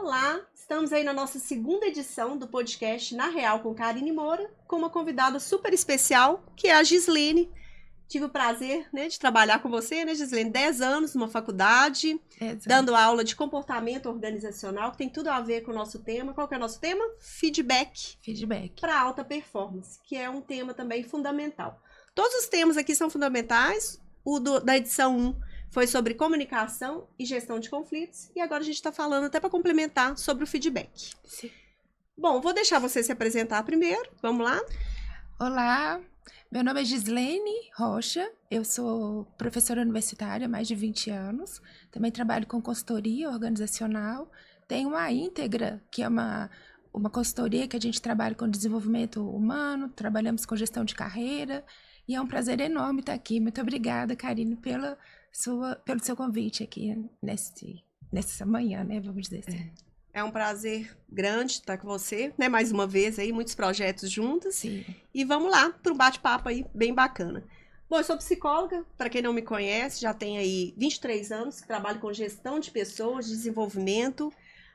Olá, estamos aí na nossa segunda edição do podcast Na Real com Karine Moura, com uma convidada super especial, que é a Gislene. Tive o prazer, de trabalhar com você, Gislene? 10 anos numa faculdade, dando aula de comportamento organizacional, que tem tudo a ver com o nosso tema. Qual que é o nosso tema? Feedback. Feedback. Para alta performance, que é um tema também fundamental. Todos os temas aqui são fundamentais. Da edição 1 foi sobre comunicação e gestão de conflitos. E agora a gente está falando, até para complementar, sobre o feedback. Sim. Bom, vou deixar você se apresentar primeiro. Vamos lá? Olá, meu nome é Gislene Rocha. Eu sou professora universitária há mais de 20 anos. Também trabalho com consultoria organizacional. Tenho a Íntegra, que é uma consultoria que a gente trabalha com desenvolvimento humano. Trabalhamos com gestão de carreira. E é um prazer enorme estar aqui. Muito obrigada, Karine, pelo seu convite aqui nessa manhã, vamos dizer assim. É um prazer grande estar com você, mais uma vez aí, muitos projetos juntos. Sim. E vamos lá para um bate-papo aí bem bacana. Bom, eu sou psicóloga, para quem não me conhece, já tenho aí 23 anos que trabalho com gestão de pessoas, desenvolvimento.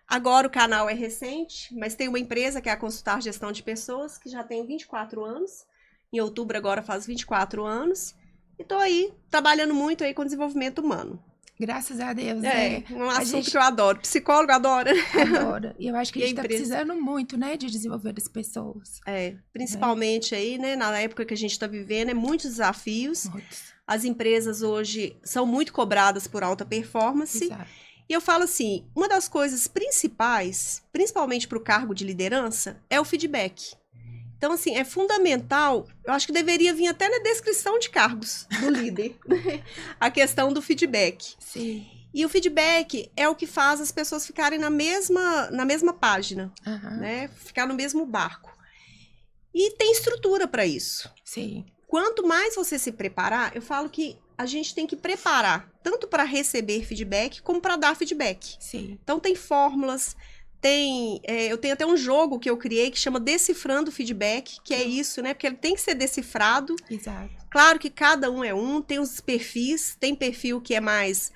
Agora o canal é recente, mas tem uma empresa que é a Consultar Gestão de Pessoas, que já tem 24 anos. Em outubro agora faz 24 anos. E tô aí, trabalhando muito aí com desenvolvimento humano. Graças a Deus, um assunto que eu adoro. Psicólogo adora. Adora. E eu acho que a gente tá precisando muito, de desenvolver as pessoas. Principalmente aí, na época que a gente tá vivendo, muitos desafios. Muitos. As empresas hoje são muito cobradas por alta performance. Exato. E eu falo assim, uma das coisas principais, principalmente para o cargo de liderança, é o feedback. Então, assim, é fundamental, eu acho que deveria vir até na descrição de cargos do líder, a questão do feedback. Sim. E o feedback é o que faz as pessoas ficarem na mesma página, Ficar no mesmo barco. E tem estrutura para isso. Sim. Quanto mais você se preparar, eu falo que a gente tem que preparar, tanto para receber feedback, como para dar feedback. Sim. Então, tem fórmulas... eu tenho até um jogo que eu criei que chama Decifrando Feedback, que é isso, Porque ele tem que ser decifrado. Exato. Claro que cada um é tem os perfis, tem perfil que é mais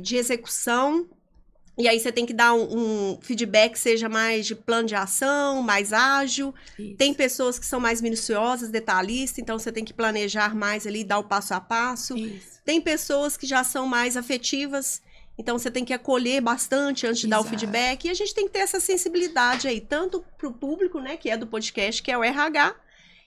de execução, e aí você tem que dar um feedback que seja mais de plano de ação, mais ágil. Isso. Tem pessoas que são mais minuciosas, detalhistas, então você tem que planejar mais ali, dar o passo a passo. Isso. Tem pessoas que já são mais afetivas, então, você tem que acolher bastante antes de dar o feedback. E a gente tem que ter essa sensibilidade aí, tanto para o público, que é do podcast, que é o RH,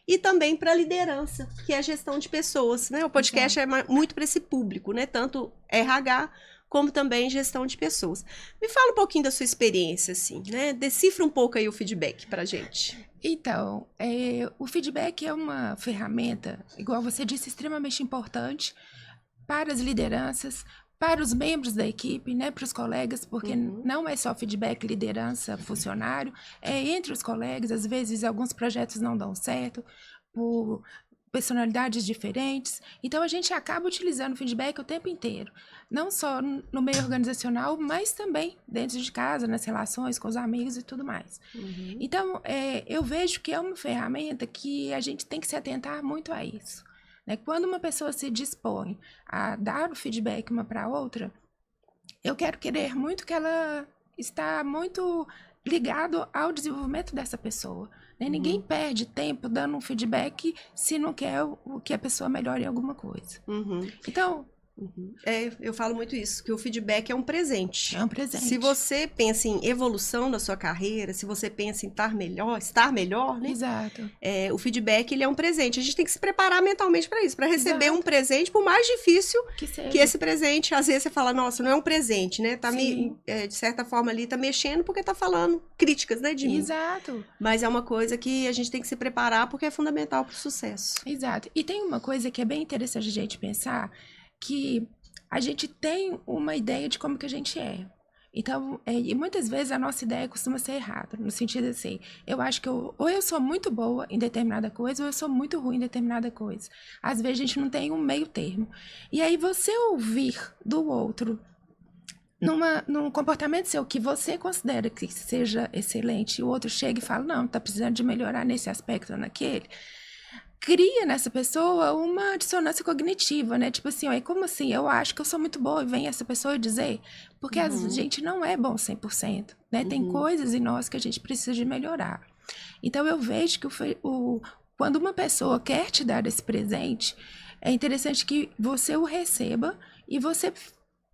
e também para a liderança, que é a gestão de pessoas, O podcast é muito para esse público, Tanto RH, como também gestão de pessoas. Me fala um pouquinho da sua experiência, assim, Decifra um pouco aí o feedback para a gente. Então, o feedback é uma ferramenta, igual você disse, extremamente importante para as lideranças, para os membros da equipe, para os colegas, porque não é só feedback, liderança, funcionário, é entre os colegas. Às vezes, alguns projetos não dão certo por personalidades diferentes. Então, a gente acaba utilizando o feedback o tempo inteiro. Não só no meio organizacional, mas também dentro de casa, nas relações com os amigos e tudo mais. Então, eu vejo que é uma ferramenta que a gente tem que se atentar muito a isso. Quando uma pessoa se dispõe a dar o feedback uma para a outra, eu quero querer muito que ela está muito ligado ao desenvolvimento dessa pessoa. Ninguém perde tempo dando um feedback se não quer que a pessoa melhore em alguma coisa. Então... eu falo muito isso, que o feedback é um presente. É um presente. Se você pensa em evolução da sua carreira, se você pensa em estar melhor, Exato. O feedback, ele é um presente. A gente tem que se preparar mentalmente para isso, para receber um presente, por mais difícil que esse presente, às vezes você fala, nossa, não é um presente, Tá de certa forma ali, tá mexendo porque tá falando críticas, de mim. Exato. Mas é uma coisa que a gente tem que se preparar porque é fundamental para o sucesso. Exato. E tem uma coisa que é bem interessante a gente pensar, que a gente tem uma ideia de como que a gente é. Então, e muitas vezes a nossa ideia costuma ser errada, no sentido assim, eu acho que ou eu sou muito boa em determinada coisa, ou eu sou muito ruim em determinada coisa. Às vezes a gente não tem um meio termo. E aí você ouvir do outro, num comportamento seu que você considera que seja excelente, e o outro chega e fala, não, tá precisando de melhorar nesse aspecto ou naquele, cria nessa pessoa uma dissonância cognitiva, né? Tipo assim, ó, como assim? Eu acho que eu sou muito boa e vem essa pessoa dizer. Porque a gente não é bom 100%, né? Tem coisas em nós que a gente precisa de melhorar. Então, eu vejo que quando uma pessoa quer te dar esse presente, é interessante que você o receba e você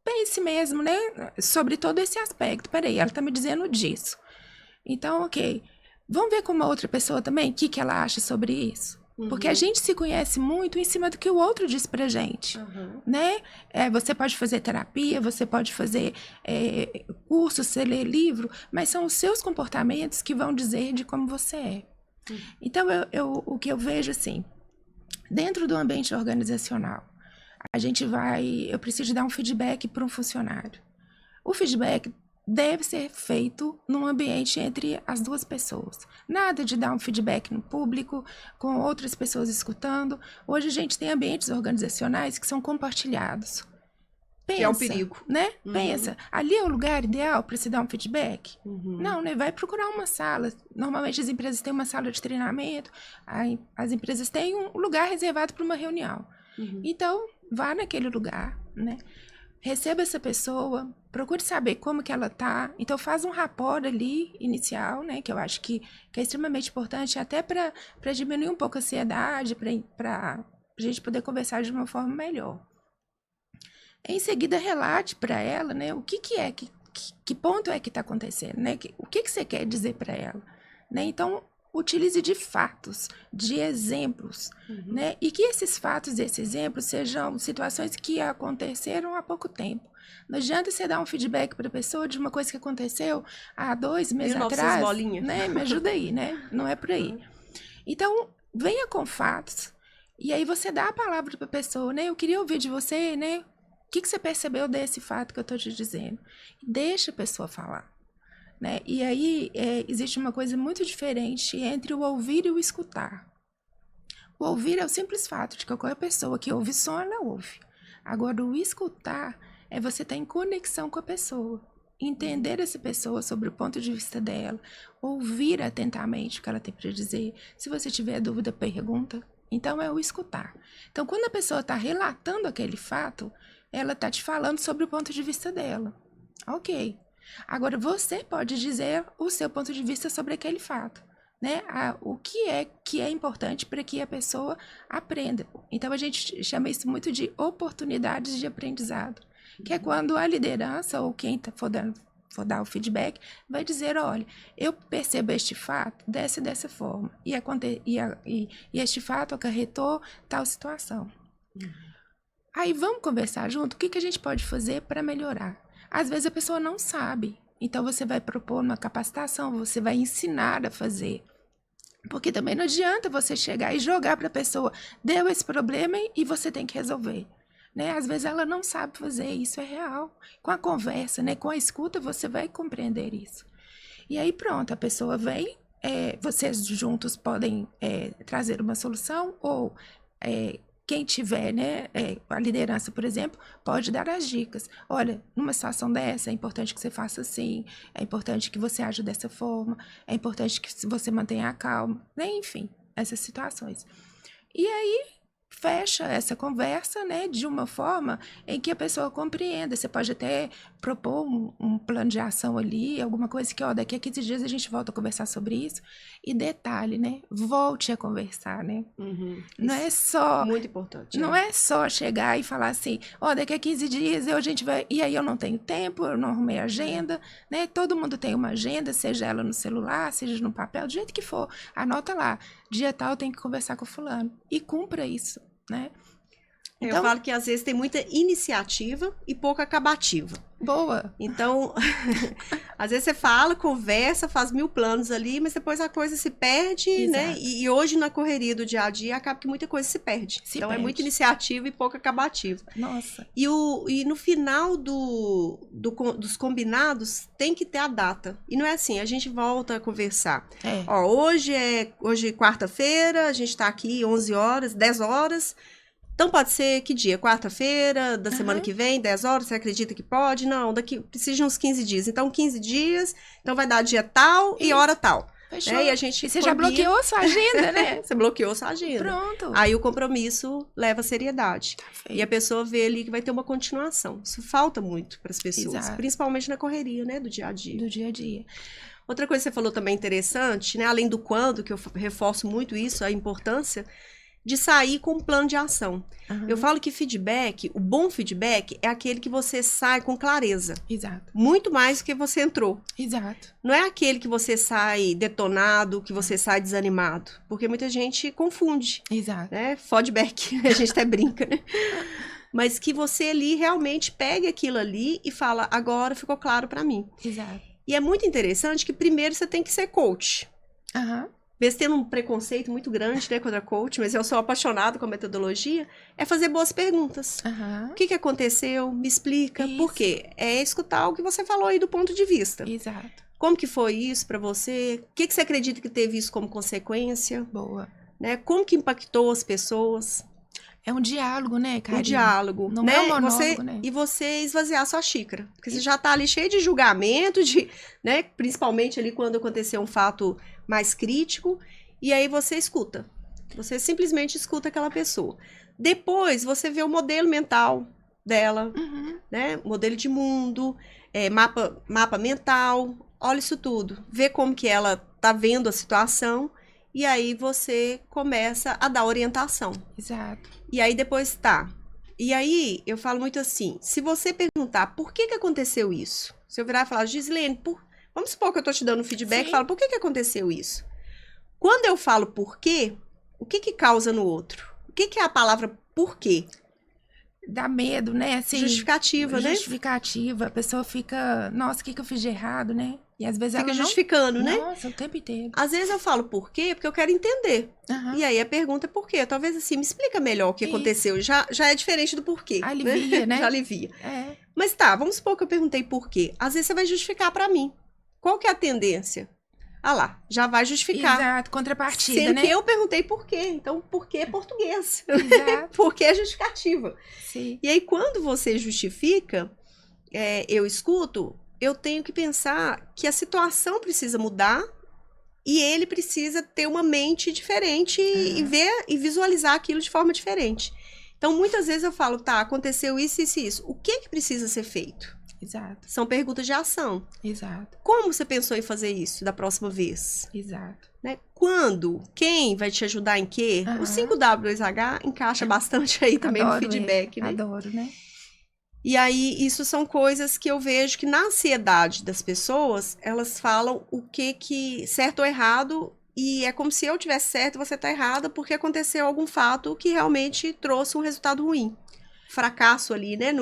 pense mesmo, né? Sobre todo esse aspecto. Peraí, ela tá me dizendo disso. Então, ok. Vamos ver com uma outra pessoa também o que ela acha sobre isso. Porque a gente se conhece muito em cima do que o outro diz pra gente, né? Você pode fazer terapia, você pode fazer curso, você lê livro, mas são os seus comportamentos que vão dizer de como você é. Então, o que eu vejo, assim, dentro do ambiente organizacional, eu preciso dar um feedback para um funcionário. O feedback deve ser feito num ambiente entre as duas pessoas. Nada de dar um feedback no público, com outras pessoas escutando. Hoje a gente tem ambientes organizacionais que são compartilhados. Pensa, que é um perigo. Né? Pensa, ali é o lugar ideal para se dar um feedback? Não, né? Vai procurar uma sala. Normalmente as empresas têm uma sala de treinamento, as empresas têm um lugar reservado para uma reunião. Então, vá naquele lugar, né? Receba essa pessoa, procure saber como que ela tá. Então, faz um rapport ali, inicial, né? Que eu acho que é extremamente importante, até para diminuir um pouco a ansiedade, para a gente poder conversar de uma forma melhor. Em seguida, relate para ela, né? O que é, que ponto é que está acontecendo, né? O que você quer dizer para ela, né? Então, utilize de fatos, de exemplos, né? E que esses fatos e esses exemplos sejam situações que aconteceram há pouco tempo. Não adianta você dar um feedback para a pessoa de uma coisa que aconteceu há 2 meses atrás, bolinha. né? Me ajuda aí, né? Não é por aí. Então, venha com fatos e aí você dá a palavra para a pessoa, né? Eu queria ouvir de você, né? O que você percebeu desse fato que eu estou te dizendo? Deixa a pessoa falar. Né? E aí existe uma coisa muito diferente entre o ouvir e o escutar. O ouvir é o simples fato de que qualquer pessoa que ouve só, ela ouve. Agora, o escutar é você estar em conexão com a pessoa, entender essa pessoa sobre o ponto de vista dela, ouvir atentamente o que ela tem para dizer. Se você tiver dúvida, pergunta. Então, é o escutar. Então, quando a pessoa está relatando aquele fato, ela está te falando sobre o ponto de vista dela. Ok. Agora, você pode dizer o seu ponto de vista sobre aquele fato, né? O que é importante para que a pessoa aprenda. Então, a gente chama isso muito de oportunidades de aprendizado, que é quando a liderança ou quem for dar o feedback vai dizer, olha, eu percebo este fato dessa forma, e este fato acarretou tal situação. Aí, vamos conversar junto, o que a gente pode fazer para melhorar? Às vezes a pessoa não sabe, então você vai propor uma capacitação, você vai ensinar a fazer. Porque também não adianta você chegar e jogar para a pessoa, deu esse problema e você tem que resolver. Né? Às vezes ela não sabe fazer, isso é real. Com a conversa, né? Com a escuta, você vai compreender isso. E aí pronto, a pessoa vem, vocês juntos podem trazer uma solução ou... quem tiver, né, a liderança, por exemplo, pode dar as dicas. Olha, numa situação dessa, é importante que você faça assim, é importante que você aja dessa forma, é importante que você mantenha a calma, né? Enfim, essas situações. E aí, fecha essa conversa, né, de uma forma em que a pessoa compreenda. Você pode até propor um plano de ação ali, alguma coisa que, daqui a 15 dias a gente volta a conversar sobre isso. E detalhe, né, volte a conversar, né? Não é só... Muito importante. Não é só chegar e falar assim, daqui a 15 dias a gente vai... E aí eu não tenho tempo, eu não arrumei agenda, né? Todo mundo tem uma agenda, seja ela no celular, seja no papel, do jeito que for. Anota lá, dia tal tem que conversar com o fulano. E cumpra isso, né? Então, eu falo que às vezes tem muita iniciativa e pouca acabativa. Boa. Então, às vezes você fala, conversa, faz 1000 planos ali, mas depois a coisa se perde, exato, né? E hoje na correria do dia a dia acaba que muita coisa se perde. Então é muita iniciativa e pouca acabativa. Nossa. E no final dos combinados tem que ter a data. E não é assim, a gente volta a conversar. Hoje é quarta-feira, a gente tá aqui 11 horas, 10 horas. Então, pode ser que dia? Quarta-feira da semana que vem, 10 horas, você acredita que pode? Não, precisa de uns 15 dias. Então, 15 dias, então vai dar dia tal e hora tal. Fechou. E a gente você já bloqueou a sua agenda, né? Você bloqueou a sua agenda. Pronto. Aí o compromisso leva seriedade. Tá feito. E a pessoa vê ali que vai ter uma continuação. Isso falta muito para as pessoas, Exato. principalmente na correria, né, do dia a dia. Do dia a dia. Outra coisa que você falou também interessante, né, além do quando, que eu reforço muito isso, a importância de sair com um plano de ação. Uhum. Eu falo que feedback, o bom feedback é aquele que você sai com clareza. Exato. Muito mais do que você entrou. Exato. Não é aquele que você sai detonado, que você sai desanimado. Porque muita gente confunde, Exato. né? Feedback, a gente até brinca, né? Mas que você ali realmente pegue aquilo ali e fala, agora ficou claro pra mim. Exato. E é muito interessante que primeiro você tem que ser coach. Aham. Mesmo tendo um preconceito muito grande, né, contra coach, mas eu sou apaixonada com a metodologia, é fazer boas perguntas. Aham. O que aconteceu? Me explica. Isso. Por quê? É escutar o que você falou aí do ponto de vista. Exato. Como que foi isso pra você? O que você acredita que teve isso como consequência? Boa. Né? Como que impactou as pessoas? É um diálogo, né, Karine? Um diálogo. Não né? é um monólogo, né? E você esvaziar a sua xícara. Porque você já tá ali cheio de julgamento, né? Principalmente ali quando aconteceu um fato mais crítico. E aí você escuta. Você simplesmente escuta aquela pessoa. Depois você vê o modelo mental dela, Uhum. né? Modelo de mundo, mapa mental. Olha isso tudo. Vê como que ela tá vendo a situação. E aí você começa a dar orientação. Exato. E aí depois tá. E aí eu falo muito assim, se você perguntar por que aconteceu isso? Se eu virar e falar, Gislene, vamos supor que eu tô te dando um feedback, Sim. falo, por que aconteceu isso? Quando eu falo por quê, o que causa no outro? O que é a palavra por quê? Dá medo, né? Assim, Justificativa, né? Justificativa. A pessoa fica, nossa, o que eu fiz de errado, né? E às vezes Fica ela justificando, né? Nossa, o tempo inteiro. Às vezes eu falo por quê, porque eu quero entender. Aham. E aí a pergunta é por quê? Talvez assim, me explica melhor o que Isso. aconteceu. Já é diferente do porquê. Alivia, né? Já alivia. É. Mas tá, vamos supor que eu perguntei por quê. Às vezes você vai justificar pra mim. Qual que é a tendência? Ah lá, já vai justificar. Exato, contrapartida, Sendo né? que eu perguntei por quê. Então, por quê é português? Exato. Por que é justificativa? Sim. E aí, quando você justifica, eu escuto, eu tenho que pensar que a situação precisa mudar e ele precisa ter uma mente diferente e ver e visualizar aquilo de forma diferente. Então, muitas vezes eu falo, tá, aconteceu isso, isso e isso. O que precisa ser feito? Exato. São perguntas de ação. Exato. Como você pensou em fazer isso da próxima vez? Exato. Né? Quando? Quem vai te ajudar em quê? Aham. O 5W2H encaixa bastante aí também no Adoro feedback, ele. né? Adoro, né? E aí, isso são coisas que eu vejo que na ansiedade das pessoas, elas falam o que certo ou errado, e é como se eu tivesse certo e você tá errada, porque aconteceu algum fato que realmente trouxe um resultado ruim. Fracasso ali, né?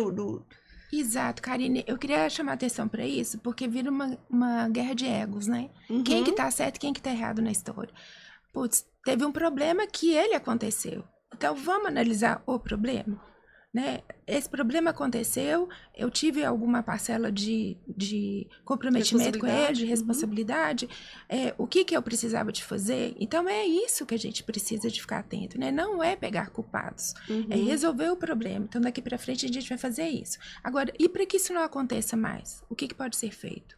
Exato, Karine. Eu queria chamar atenção pra isso, porque vira uma guerra de egos, né? Uhum. Quem que tá certo e quem que tá errado na história. Putz, teve um problema que ele aconteceu. Então, vamos analisar o problema, né? Esse problema aconteceu, eu tive alguma parcela de comprometimento com ele, de responsabilidade. O que eu precisava de fazer? Então, é isso que a gente precisa de ficar atento, né? Não é pegar culpados, é resolver o problema. Então, daqui para frente, a gente vai fazer isso. Agora, e para que isso não aconteça mais? O que pode ser feito?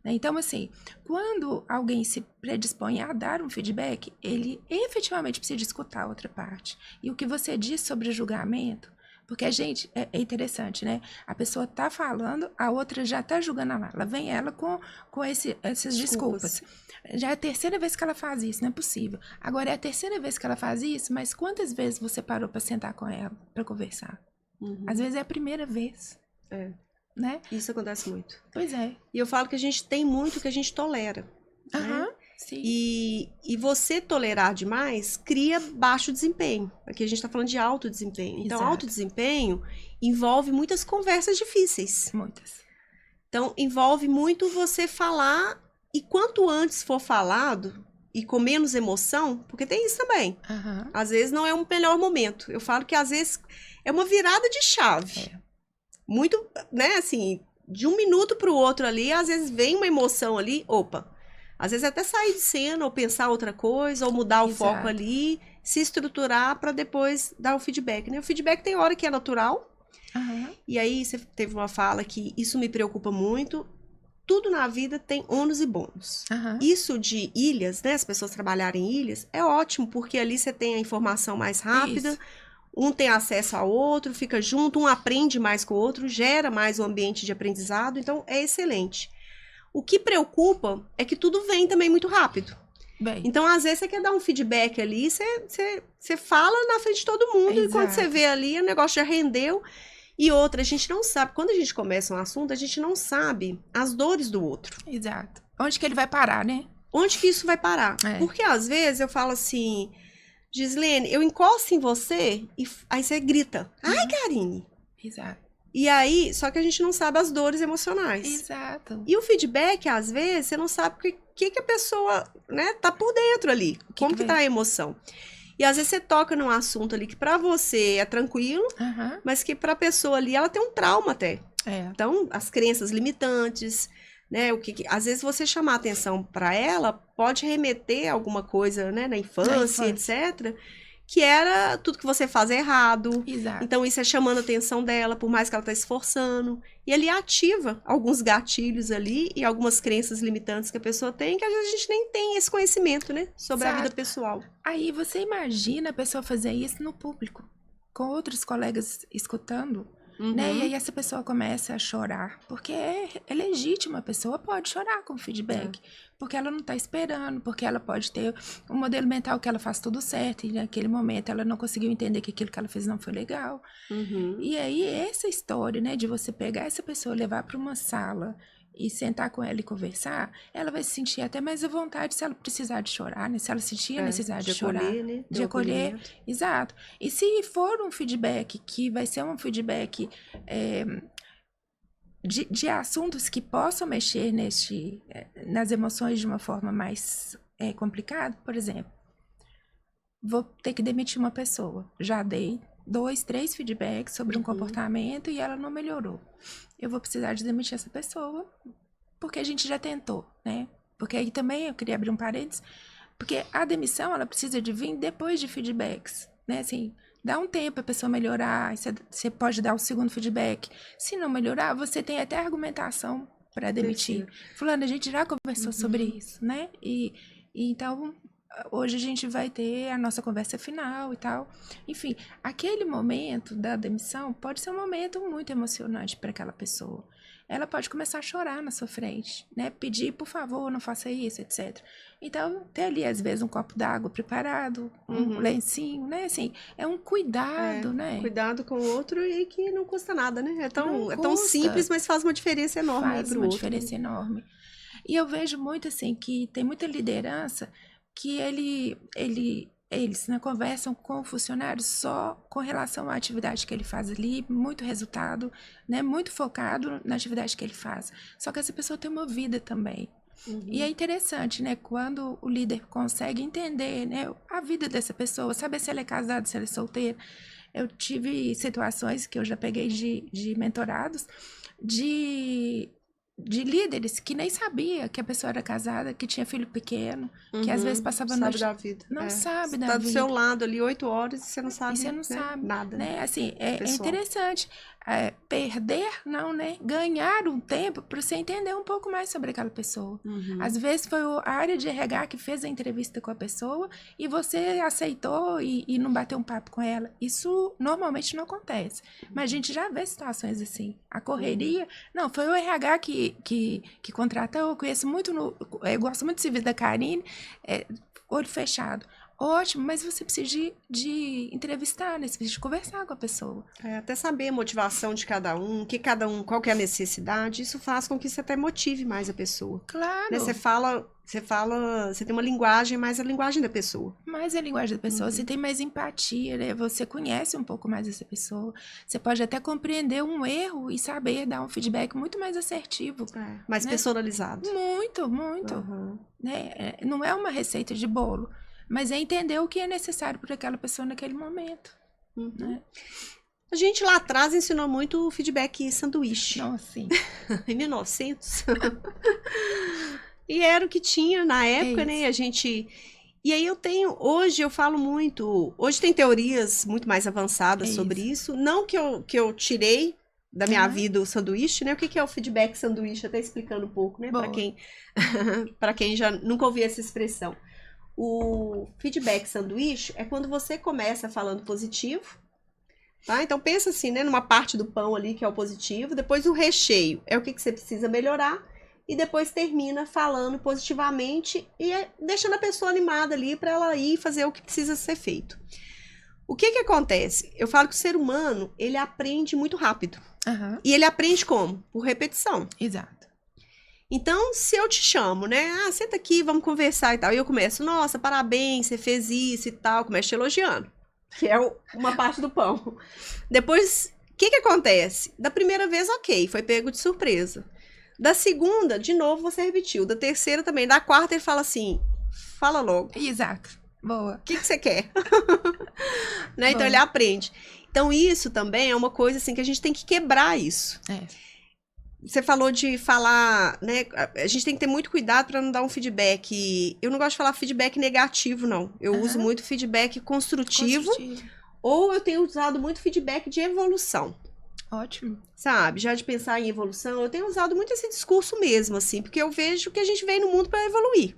Então, assim, quando alguém se predispõe a dar um feedback, ele efetivamente precisa escutar a outra parte. E o que você diz sobre julgamento, porque a gente, é interessante, né? A pessoa tá falando, a outra já tá julgando ela. Ela vem com essas desculpas. Já é a terceira vez que ela faz isso, não é possível. Agora, é a terceira vez que ela faz isso, mas quantas vezes você parou para sentar com ela, para conversar? Às vezes é a primeira vez. Né? Isso acontece muito. Pois é. E eu falo que a gente tem muito que a gente tolera. Aham, né? sim. E você tolerar demais cria baixo desempenho. Aqui a gente está falando de alto desempenho. Então, Exato. alto desempenho envolve muitas conversas difíceis. Muitas. Então, envolve muito você falar, e quanto antes for falado, e com menos emoção, porque tem isso também. Aham. Às vezes não é um melhor momento. Eu falo que às vezes é uma virada de chave. Muito, né, assim, de um minuto para o outro ali, às vezes vem uma emoção ali, opa. Às vezes até sair de cena, ou pensar outra coisa, ou mudar o foco ali, se estruturar para depois dar o feedback, né? O feedback tem hora que é natural, Aham. e aí você teve uma fala que isso me preocupa muito. tudo na vida tem ônus e bônus. Aham. Isso de ilhas, né? As pessoas trabalharem em ilhas, é ótimo, porque ali você tem a informação mais rápida, Isso. um tem acesso ao outro, fica junto, um aprende mais com o outro, gera mais o ambiente de aprendizado, então é excelente. O que preocupa é que tudo vem também muito rápido. Bem, Então, às vezes, você quer dar um feedback ali, você fala na frente de todo mundo, e quando Exato. você vê ali, o negócio já rendeu. E outra, a gente não sabe, quando a gente começa um assunto, a gente não sabe as dores do outro. exato. Onde que ele vai parar, né? Onde que isso vai parar? É. Porque, às vezes, eu falo assim, Gislene, eu encosto em você, e aí você grita, ai, Karine. Exato. E aí, só que a gente não sabe as dores emocionais. Exato. E o feedback, às vezes, você não sabe o que a pessoa, né, tá por dentro ali. Como que vem? tá a emoção. E às vezes você toca num assunto ali que pra você é tranquilo, Aham. mas que pra pessoa ali, ela tem um trauma até. É. Então, as crenças limitantes, né, às vezes você chamar atenção pra ela, pode remeter a alguma coisa, né, na infância, etc., que era tudo que você faz é errado. Exato. Então, isso é chamando a atenção dela, por mais que ela tá esforçando. E ali ativa alguns gatilhos ali e algumas crenças limitantes que a pessoa tem, que às vezes a gente nem tem esse conhecimento, né? Sobre a Exato. vida pessoal. Aí você imagina a pessoa fazer isso no público, com outros colegas escutando, né? E aí essa pessoa começa a chorar, porque é legítimo, a pessoa pode chorar com feedback, porque ela não tá esperando, porque ela pode ter um modelo mental que ela faz tudo certo, e naquele momento ela não conseguiu entender que aquilo que ela fez não foi legal. E aí essa história, né, de você pegar essa pessoa, levar para uma sala e sentar com ela e conversar, ela vai se sentir até mais à vontade se ela precisar de chorar, né? Se ela sentir a necessidade de chorar. Né? De acolher, exato. E se for um feedback que vai ser um feedback de assuntos que possam mexer nas emoções de uma forma mais complicada, por exemplo, vou ter que demitir uma pessoa. Já dei 2, 3 feedbacks sobre um comportamento e ela não melhorou. Eu vou precisar de demitir essa pessoa, porque a gente já tentou, né? Porque aí também eu queria abrir um parênteses, porque a demissão, ela precisa de vir depois de feedbacks, né? Assim, dá um tempo a pessoa melhorar, você pode dar o segundo feedback. Se não melhorar, você tem até argumentação para demitir. Fulano, a gente já conversou sobre isso, né? E então, hoje a gente vai ter a nossa conversa final e tal. Enfim, aquele momento da demissão pode ser um momento muito emocionante para aquela pessoa. Ela pode começar a chorar na sua frente, né? Pedir, por favor, não faça isso, etc. Então, ter ali, às vezes, um copo d'água preparado, um lencinho, né? Assim, é um cuidado, né? Cuidado com o outro e que não custa nada, né? É tão custa. Simples, mas faz uma diferença enorme. Faz uma diferença enorme. E eu vejo muito, assim, que tem muita liderança que eles né, conversam com o funcionário só com relação à atividade que ele faz ali, muito resultado, né, muito focado na atividade que ele faz. Só que essa pessoa tem uma vida também. E é interessante, né, quando o líder consegue entender, né, a vida dessa pessoa, saber se ela é casada, se ela é solteira. Eu tive situações que eu já peguei de mentorados, de líderes que nem sabia que a pessoa era casada, que tinha filho pequeno, que às vezes passava a noite... da vida. Não sabe da vida. Tá vida. do seu lado ali 8 horas e você não sabe, E você não sabe nada. Né? Assim, é interessante. Perder, não, né? Ganhar um tempo para você entender um pouco mais sobre aquela pessoa. Às vezes foi a área de RH que fez a entrevista com a pessoa e você aceitou e não bateu um papo com ela. Isso normalmente não acontece. Mas a gente já vê situações assim. A correria... Não, foi o RH que contratou. Eu conheço muito... Eu gosto muito do serviço da Karine. Olho fechado. Ótimo, mas você precisa de entrevistar, né? Você precisa de conversar com a pessoa. Até saber a motivação de cada um, qual que é a necessidade, isso faz com que você até motive mais a pessoa. Claro. Né? Você tem uma linguagem, mais a linguagem da pessoa. Mais a linguagem da pessoa, você tem mais empatia, né? Você conhece um pouco mais essa pessoa. Você pode até compreender um erro e saber dar um feedback muito mais assertivo. Mais né? personalizado. Muito, muito. Né? Não é uma receita de bolo. Mas é entender o que é necessário para aquela pessoa naquele momento. Né? A gente lá atrás ensinou muito o feedback sanduíche. Nossa, sim. Em 1900. E era o que tinha na época, né? E aí hoje eu falo muito... Hoje tem teorias muito mais avançadas sobre isso. Não que eu tirei da minha vida o sanduíche, né? O que é o feedback sanduíche? Até explicando um pouco, né? Para quem já nunca ouviu essa expressão. O feedback sanduíche é quando você começa falando positivo, tá? Então pensa assim, né? Numa parte do pão ali que é o positivo, depois o recheio é o que você precisa melhorar e depois termina falando positivamente e deixando a pessoa animada ali para ela ir fazer o que precisa ser feito. O que acontece? Eu falo que o ser humano, ele aprende muito rápido. Uhum. E ele aprende como? Por repetição. Exato. Então, se eu te chamo, né? Ah, senta aqui, vamos conversar e tal. E eu começo, nossa, parabéns, você fez isso e tal. Começo te elogiando. Que é uma parte do pão. Depois, o que acontece? Da primeira vez, ok, foi pego de surpresa. Da segunda, de novo, você repetiu. Da terceira também. Da quarta, ele fala assim, fala logo. Exato. Boa. O que você quer? Né? Então, ele aprende. Então, isso também é uma coisa assim que a gente tem que quebrar isso. Você falou de falar, né? A gente tem que ter muito cuidado para não dar um feedback. Eu não gosto de falar feedback negativo, não. Eu uso muito feedback construtivo. Ou eu tenho usado muito feedback de evolução. Ótimo. Sabe? Já de pensar em evolução, eu tenho usado muito esse discurso mesmo, assim, porque eu vejo que a gente veio no mundo para evoluir.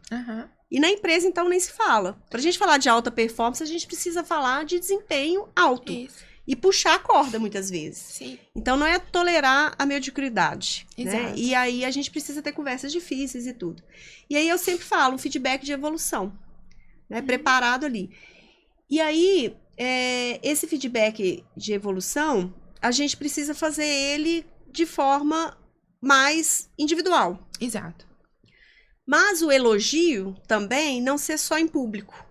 E na empresa, então, nem se fala. Pra gente falar de alta performance, a gente precisa falar de desempenho alto. Isso. E puxar a corda, muitas vezes. Sim. Então, não é tolerar a mediocridade. Exato. Né? E aí, a gente precisa ter conversas difíceis e tudo. E aí, eu sempre falo um feedback de evolução. Né? Preparado ali. E aí, esse feedback de evolução, a gente precisa fazer ele de forma mais individual. Exato. Mas o elogio também não ser só em público.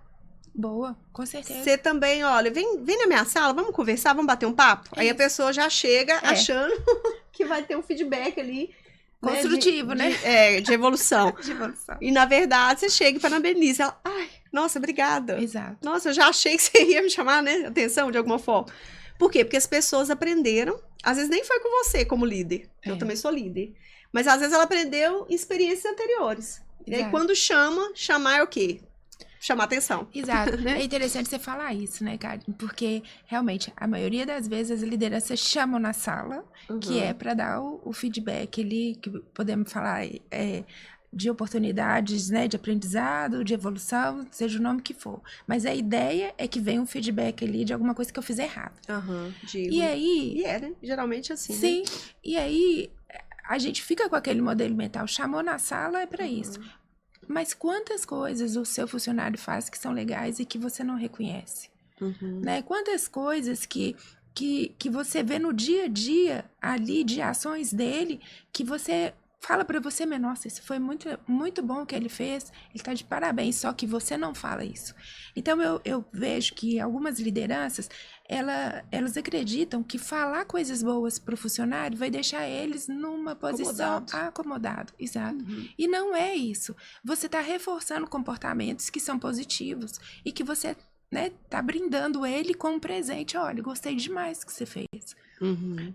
Boa, com certeza. Você também, olha, vem na minha sala, vamos conversar, vamos bater um papo? Aí a pessoa já chega achando que vai ter um feedback ali. Construtivo, né? De evolução. De evolução. E na verdade, você chega e parabeniza. Ela, ai, nossa, obrigada. Exato. Nossa, eu já achei que você ia me chamar, né? Atenção, de alguma forma. Por quê? Porque as pessoas aprenderam, às vezes nem foi com você como líder. Eu também sou líder. Mas às vezes ela aprendeu em experiências anteriores. E aí, quando chamar é o quê? Chamar atenção. Exato. Né? É interessante você falar isso, né, Karen? Porque, realmente, a maioria das vezes as lideranças chamam na sala, que é para dar o feedback ali, que podemos falar de oportunidades, né, de aprendizado, de evolução, seja o nome que for. Mas a ideia é que venha um feedback ali de alguma coisa que eu fiz errado. E aí... E né? Geralmente assim, sim. Né? E aí, a gente fica com aquele modelo mental. Chamou na sala é para isso. Mas quantas coisas o seu funcionário faz que são legais e que você não reconhece? Né? Quantas coisas que você vê no dia a dia ali de ações dele que você fala para você, nossa, isso foi muito, muito bom o que ele fez, ele tá de parabéns, só que você não fala isso. Então, eu vejo que algumas lideranças, elas acreditam que falar coisas boas para o funcionário vai deixar eles numa posição acomodado. Exato. E não é isso. Você está reforçando comportamentos que são positivos e que você, né, tá brindando ele com um presente. Olha, gostei demais do que você fez.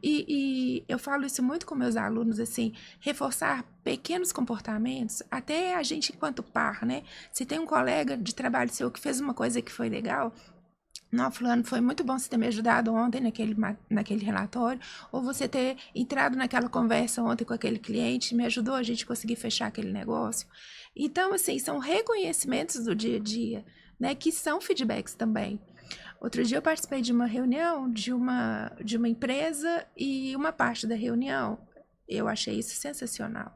E eu falo isso muito com meus alunos, assim, reforçar pequenos comportamentos, até a gente enquanto par, né? Se tem um colega de trabalho seu que fez uma coisa que foi legal, não, fulano, foi muito bom você ter me ajudado ontem naquele relatório, ou você ter entrado naquela conversa ontem com aquele cliente, me ajudou a gente conseguir fechar aquele negócio. Então, assim, são reconhecimentos do dia a dia, né, que são feedbacks também. Outro dia eu participei de uma reunião de uma empresa e uma parte da reunião, eu achei isso sensacional.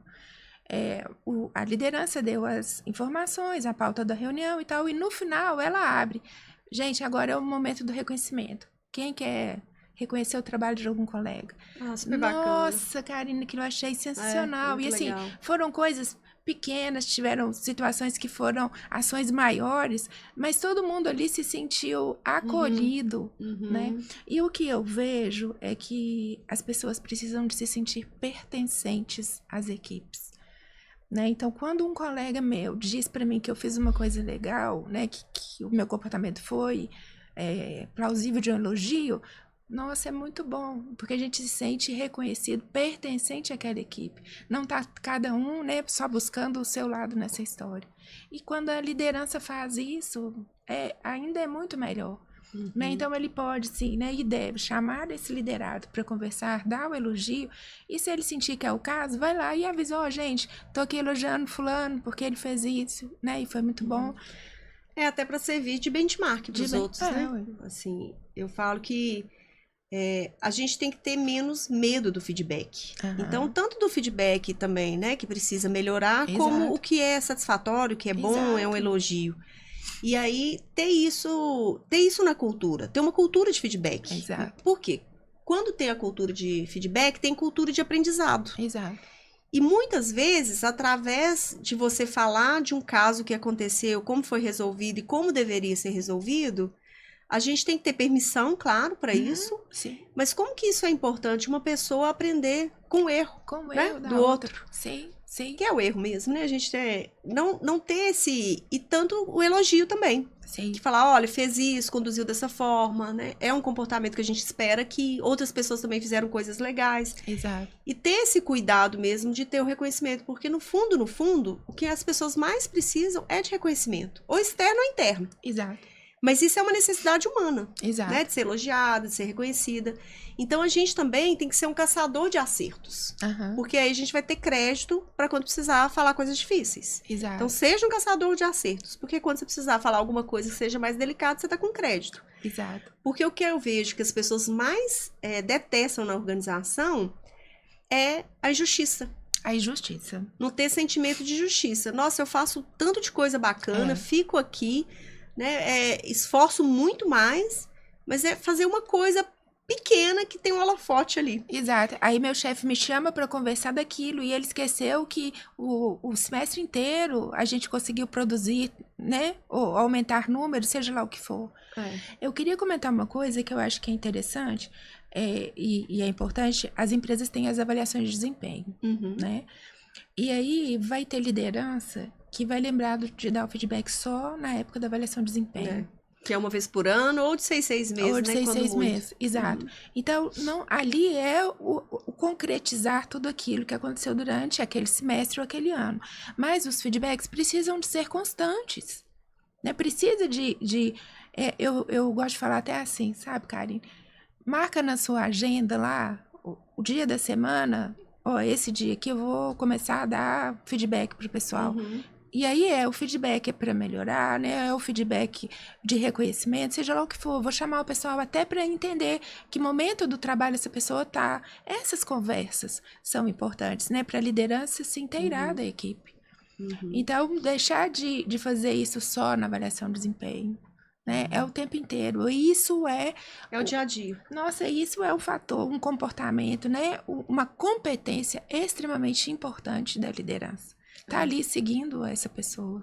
A liderança deu as informações, a pauta da reunião e tal, e no final ela abre. Gente, agora é o momento do reconhecimento. Quem quer reconhecer o trabalho de algum colega? Super bacana. Nossa, Karine, aquilo eu achei sensacional. E assim, legal. Foram coisas pequenas, tiveram situações que foram ações maiores, mas todo mundo ali se sentiu acolhido, né? E o que eu vejo é que as pessoas precisam de se sentir pertencentes às equipes. Né? Então, quando um colega meu diz para mim que eu fiz uma coisa legal, né, que o meu comportamento foi plausível de um elogio, nossa, é muito bom, porque a gente se sente reconhecido, pertencente àquela equipe. Não está cada um, né, só buscando o seu lado nessa história. E quando a liderança faz isso, ainda é muito melhor. né? Então, ele pode, sim, né? E deve chamar esse liderado para conversar, dar o elogio. E se ele sentir que é o caso, vai lá e avisa, ó, gente, tô aqui elogiando fulano porque ele fez isso, né? E foi muito bom. É até para servir de benchmark para os outros, né? Assim, eu falo que a gente tem que ter menos medo do feedback. Então, tanto do feedback também, né, que precisa melhorar, como o que é satisfatório, o que é bom, é um elogio. E aí, ter isso na cultura, ter uma cultura de feedback. Exato. Por quê? Quando tem a cultura de feedback, tem cultura de aprendizado. Exato. E muitas vezes, através de você falar de um caso que aconteceu, como foi resolvido e como deveria ser resolvido, a gente tem que ter permissão, claro, para isso. Sim. Mas como que isso é importante? Uma pessoa aprender com o erro, com o né? erro do outro. Sim, sim. Que é o erro mesmo, né? A gente não ter esse... E tanto o elogio também. Sim. De falar, olha, fez isso, conduziu dessa forma, né? É um comportamento que a gente espera que outras pessoas também fizeram coisas legais. Exato. E ter esse cuidado mesmo de ter o reconhecimento. Porque no fundo, o que as pessoas mais precisam é de reconhecimento. Ou externo ou interno. Exato. Mas isso é uma necessidade humana, Exato. Né? De ser elogiada, de ser reconhecida. Então, a gente também tem que ser um caçador de acertos. Porque aí a gente vai ter crédito para quando precisar falar coisas difíceis. Exato. Então, seja um caçador de acertos. Porque quando você precisar falar alguma coisa que seja mais delicada, você está com crédito. Exato. Porque o que eu vejo que as pessoas mais detestam na organização é a injustiça. A injustiça. Não ter sentimento de justiça. Nossa, eu faço tanto de coisa bacana, fico aqui... Né? Esforço muito mais, mas é fazer uma coisa pequena que tem um holofote ali. Exato. Aí meu chefe me chama para conversar daquilo e ele esqueceu que o semestre inteiro a gente conseguiu produzir, né? Ou aumentar números, seja lá o que for. Eu queria comentar uma coisa que eu acho que é interessante e é importante. As empresas têm as avaliações de desempenho, né? E aí vai ter liderança que vai lembrar de dar o feedback só na época da avaliação de desempenho. Que é uma vez por ano ou de 6 meses, ou de né? 6 meses, exato. Então, ali é o concretizar tudo aquilo que aconteceu durante aquele semestre ou aquele ano. Mas os feedbacks precisam de ser constantes, né? Precisa eu gosto de falar até assim, sabe, Karine? Marca na sua agenda lá, o dia da semana... esse dia aqui eu vou começar a dar feedback pro pessoal. E aí o feedback é para melhorar, né? É o feedback de reconhecimento, seja lá o que for. Vou chamar o pessoal até para entender que momento do trabalho essa pessoa tá. Essas conversas são importantes, né? Para a liderança se inteirar da equipe. Então, deixar de fazer isso só na avaliação de desempenho. Né? É o tempo inteiro. Isso é o dia a dia. Nossa, isso é um fator, um comportamento, né? Uma competência extremamente importante da liderança. Tá ali seguindo essa pessoa.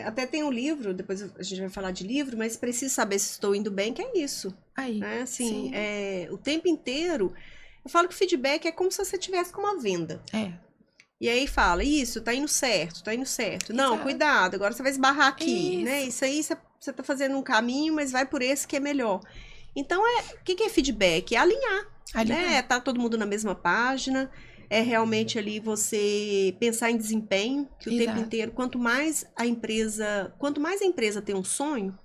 Até tem um livro, depois a gente vai falar de livro, mas preciso saber se estou indo bem, que é isso. Aí, né? Assim, o tempo inteiro, eu falo que o feedback é como se você tivesse com uma venda. E aí fala, isso, tá indo certo, tá indo certo. Não, Exato. Cuidado, agora você vai esbarrar aqui, Isso. né? Isso aí você tá fazendo um caminho, mas vai por esse que é melhor. Então, o que é feedback? É alinhar. Né? Tá todo mundo na mesma página. É realmente ali você pensar em desempenho, que o tempo inteiro, quanto mais a empresa tem um sonho,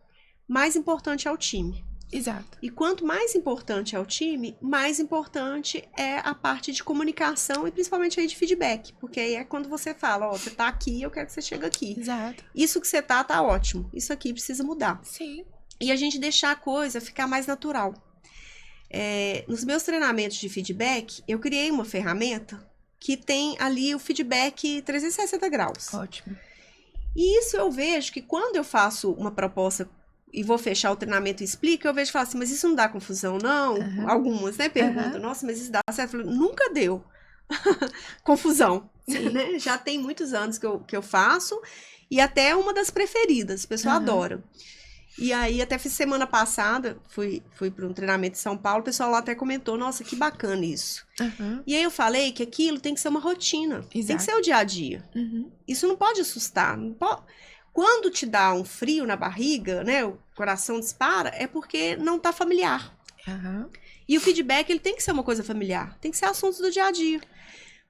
mais importante é o time. Exato. E quanto mais importante é o time, mais importante é a parte de comunicação e principalmente aí de feedback. Porque aí é quando você fala, você tá aqui, eu quero que você chegue aqui. Exato. Isso que você tá ótimo. Isso aqui precisa mudar. Sim. E a gente deixar a coisa ficar mais natural. Nos meus treinamentos de feedback, eu criei uma ferramenta que tem ali o feedback 360 graus. Ótimo. E isso eu vejo que quando eu faço uma proposta e vou fechar o treinamento e explico, eu vejo e falo assim, mas isso não dá confusão, não? Algumas, né, perguntam, nossa, mas isso dá certo? Eu falo, nunca deu confusão, né? Já tem muitos anos que eu faço e até é uma das preferidas, o pessoal adora. E aí, até fiz semana passada, fui para um treinamento em São Paulo, o pessoal lá até comentou, nossa, que bacana isso. E aí eu falei que aquilo tem que ser uma rotina, tem que ser o dia a dia. Isso não pode assustar, não pode... Quando te dá um frio na barriga, né, o coração dispara, é porque não tá familiar. E o feedback, ele tem que ser uma coisa familiar, tem que ser assuntos do dia a dia.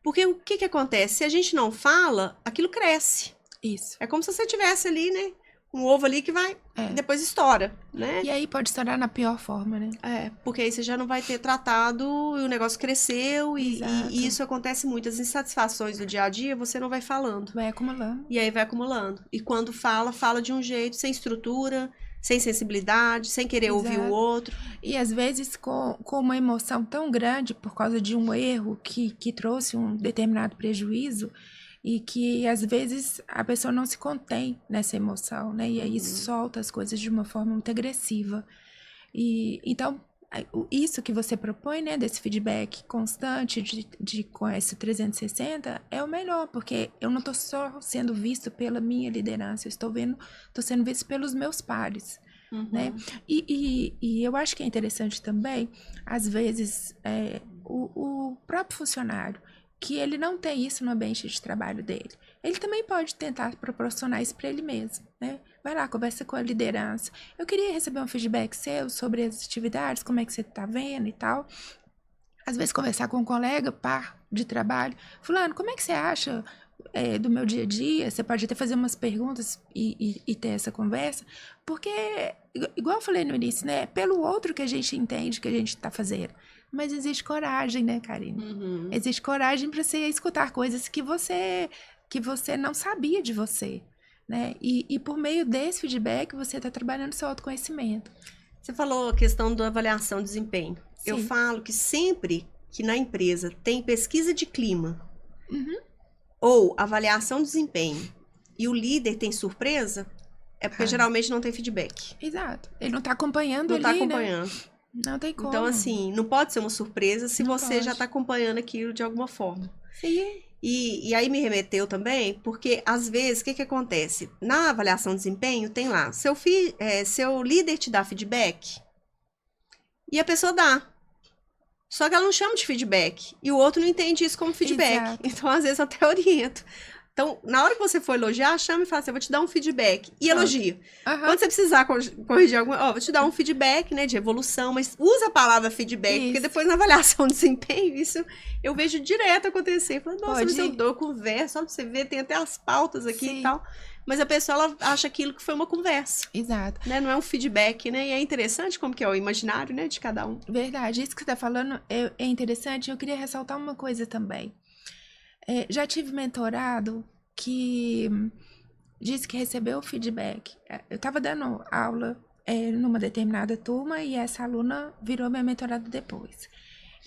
Porque o que acontece? Se a gente não fala, aquilo cresce. Isso. É como se você tivesse ali, né, um ovo ali que vai, depois estoura, né? E aí pode estourar na pior forma, né? Porque aí você já não vai ter tratado e o negócio cresceu e isso acontece muito. As insatisfações do dia a dia, você não vai falando. Vai acumulando. E aí vai acumulando. E quando fala de um jeito, sem estrutura, sem sensibilidade, sem querer ouvir o outro. E às vezes com uma emoção tão grande por causa de um erro que trouxe um determinado prejuízo, e que às vezes a pessoa não se contém nessa emoção, né? E aí solta as coisas de uma forma muito agressiva. E então, isso que você propõe, né, desse feedback constante com esse 360 é o melhor, porque eu não estou só sendo visto pela minha liderança, eu estou sendo visto pelos meus pares. Né? E eu acho que é interessante também, às vezes, o próprio funcionário, que ele não tem isso no ambiente de trabalho dele, ele também pode tentar proporcionar isso para ele mesmo, né? Vai lá, conversa com a liderança. Eu queria receber um feedback seu sobre as atividades, como é que você está vendo e tal. Às vezes conversar com um colega, par de trabalho. Fulano, como é que você acha do meu dia a dia? Você pode até fazer umas perguntas e ter essa conversa. Porque, igual eu falei no início, né? É pelo outro que a gente entende que a gente está fazendo. Mas existe coragem, né, Karine? Existe coragem para você escutar coisas que você não sabia de você, né? E por meio desse feedback, você está trabalhando seu autoconhecimento. Você falou a questão da avaliação de desempenho. Sim. Eu falo que sempre que na empresa tem pesquisa de clima ou avaliação de desempenho e o líder tem surpresa, é porque geralmente não tem feedback. Exato. Ele não está acompanhando ali, né? Não está acompanhando. Né? Não tem como. Então, assim, não pode ser uma surpresa se você já está acompanhando aquilo de alguma forma. Sim. E aí me remeteu também, porque às vezes, o que acontece? Na avaliação de desempenho, tem lá, seu líder te dá feedback e a pessoa dá. Só que ela não chama de feedback. E o outro não entende isso como feedback. Exato. Então, às vezes, eu até oriento. Então, na hora que você for elogiar, chama e fala assim, eu vou te dar um feedback. E elogia. Quando você precisar corrigir alguma... vou te dar um feedback, né, de evolução, mas usa a palavra feedback, porque depois na avaliação de desempenho, isso eu vejo direto acontecer. Falo, nossa, mas eu dou conversa, só pra você ver, tem até as pautas aqui e tal. Mas a pessoa, ela acha aquilo que foi uma conversa. Exato. Né? Não é um feedback, né? E é interessante como que é o imaginário, né, de cada um. Verdade. Isso que você tá falando é interessante. Eu queria ressaltar uma coisa também. Já tive mentorado que disse que recebeu o feedback. Eu estava dando aula numa determinada turma e essa aluna virou minha mentorada depois.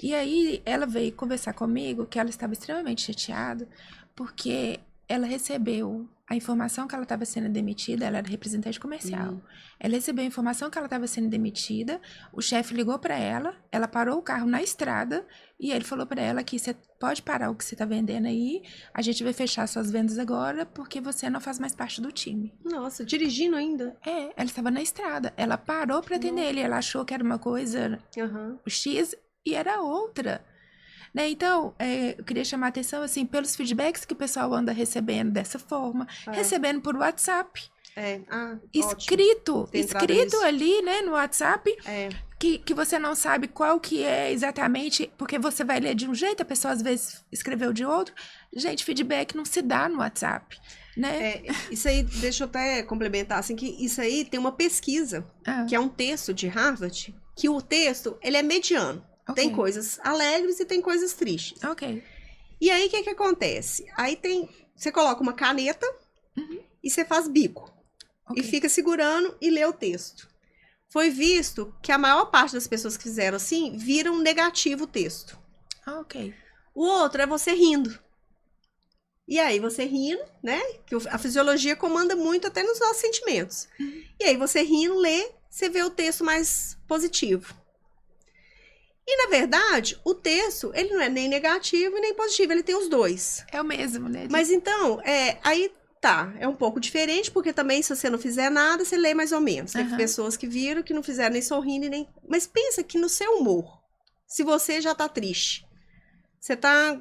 E aí ela veio conversar comigo que ela estava extremamente chateada porque ela recebeu a informação que ela estava sendo demitida, ela era representante comercial. Ela recebeu a informação que ela estava sendo demitida, o chefe ligou para ela, ela parou o carro na estrada e ele falou para ela que você pode parar o que você está vendendo aí, a gente vai fechar suas vendas agora porque você não faz mais parte do time. Nossa, dirigindo ainda? Ela estava na estrada, ela parou para atender ele, ela achou que era uma coisa o X e era outra. Né? Então, eu queria chamar a atenção, assim, pelos feedbacks que o pessoal anda recebendo dessa forma, recebendo por WhatsApp. Escrito ali, né, no WhatsApp, que você não sabe qual que é exatamente, porque você vai ler de um jeito, a pessoa às vezes escreveu de outro. Gente, feedback não se dá no WhatsApp, né? Isso aí, deixa eu até complementar, assim, que isso aí tem uma pesquisa, que é um texto de Harvard, que o texto, ele é mediano. Tem coisas alegres e tem coisas tristes. E aí, o que acontece? Aí você coloca uma caneta e você faz bico. E fica segurando e lê o texto. Foi visto que a maior parte das pessoas que fizeram assim, viram negativo o texto. O outro é você rindo. E aí, você rindo, né? Que a fisiologia comanda muito até nos nossos sentimentos. E aí, você rindo, lê, você vê o texto mais positivo. E, na verdade, o texto, ele não é nem negativo e nem positivo, ele tem os dois. É o mesmo, né? Mas então, aí tá, é um pouco diferente, porque também se você não fizer nada, você lê mais ou menos. Teve pessoas que viram, que não fizeram nem sorrindo, nem... Mas pensa que no seu humor, se você já tá triste, você tá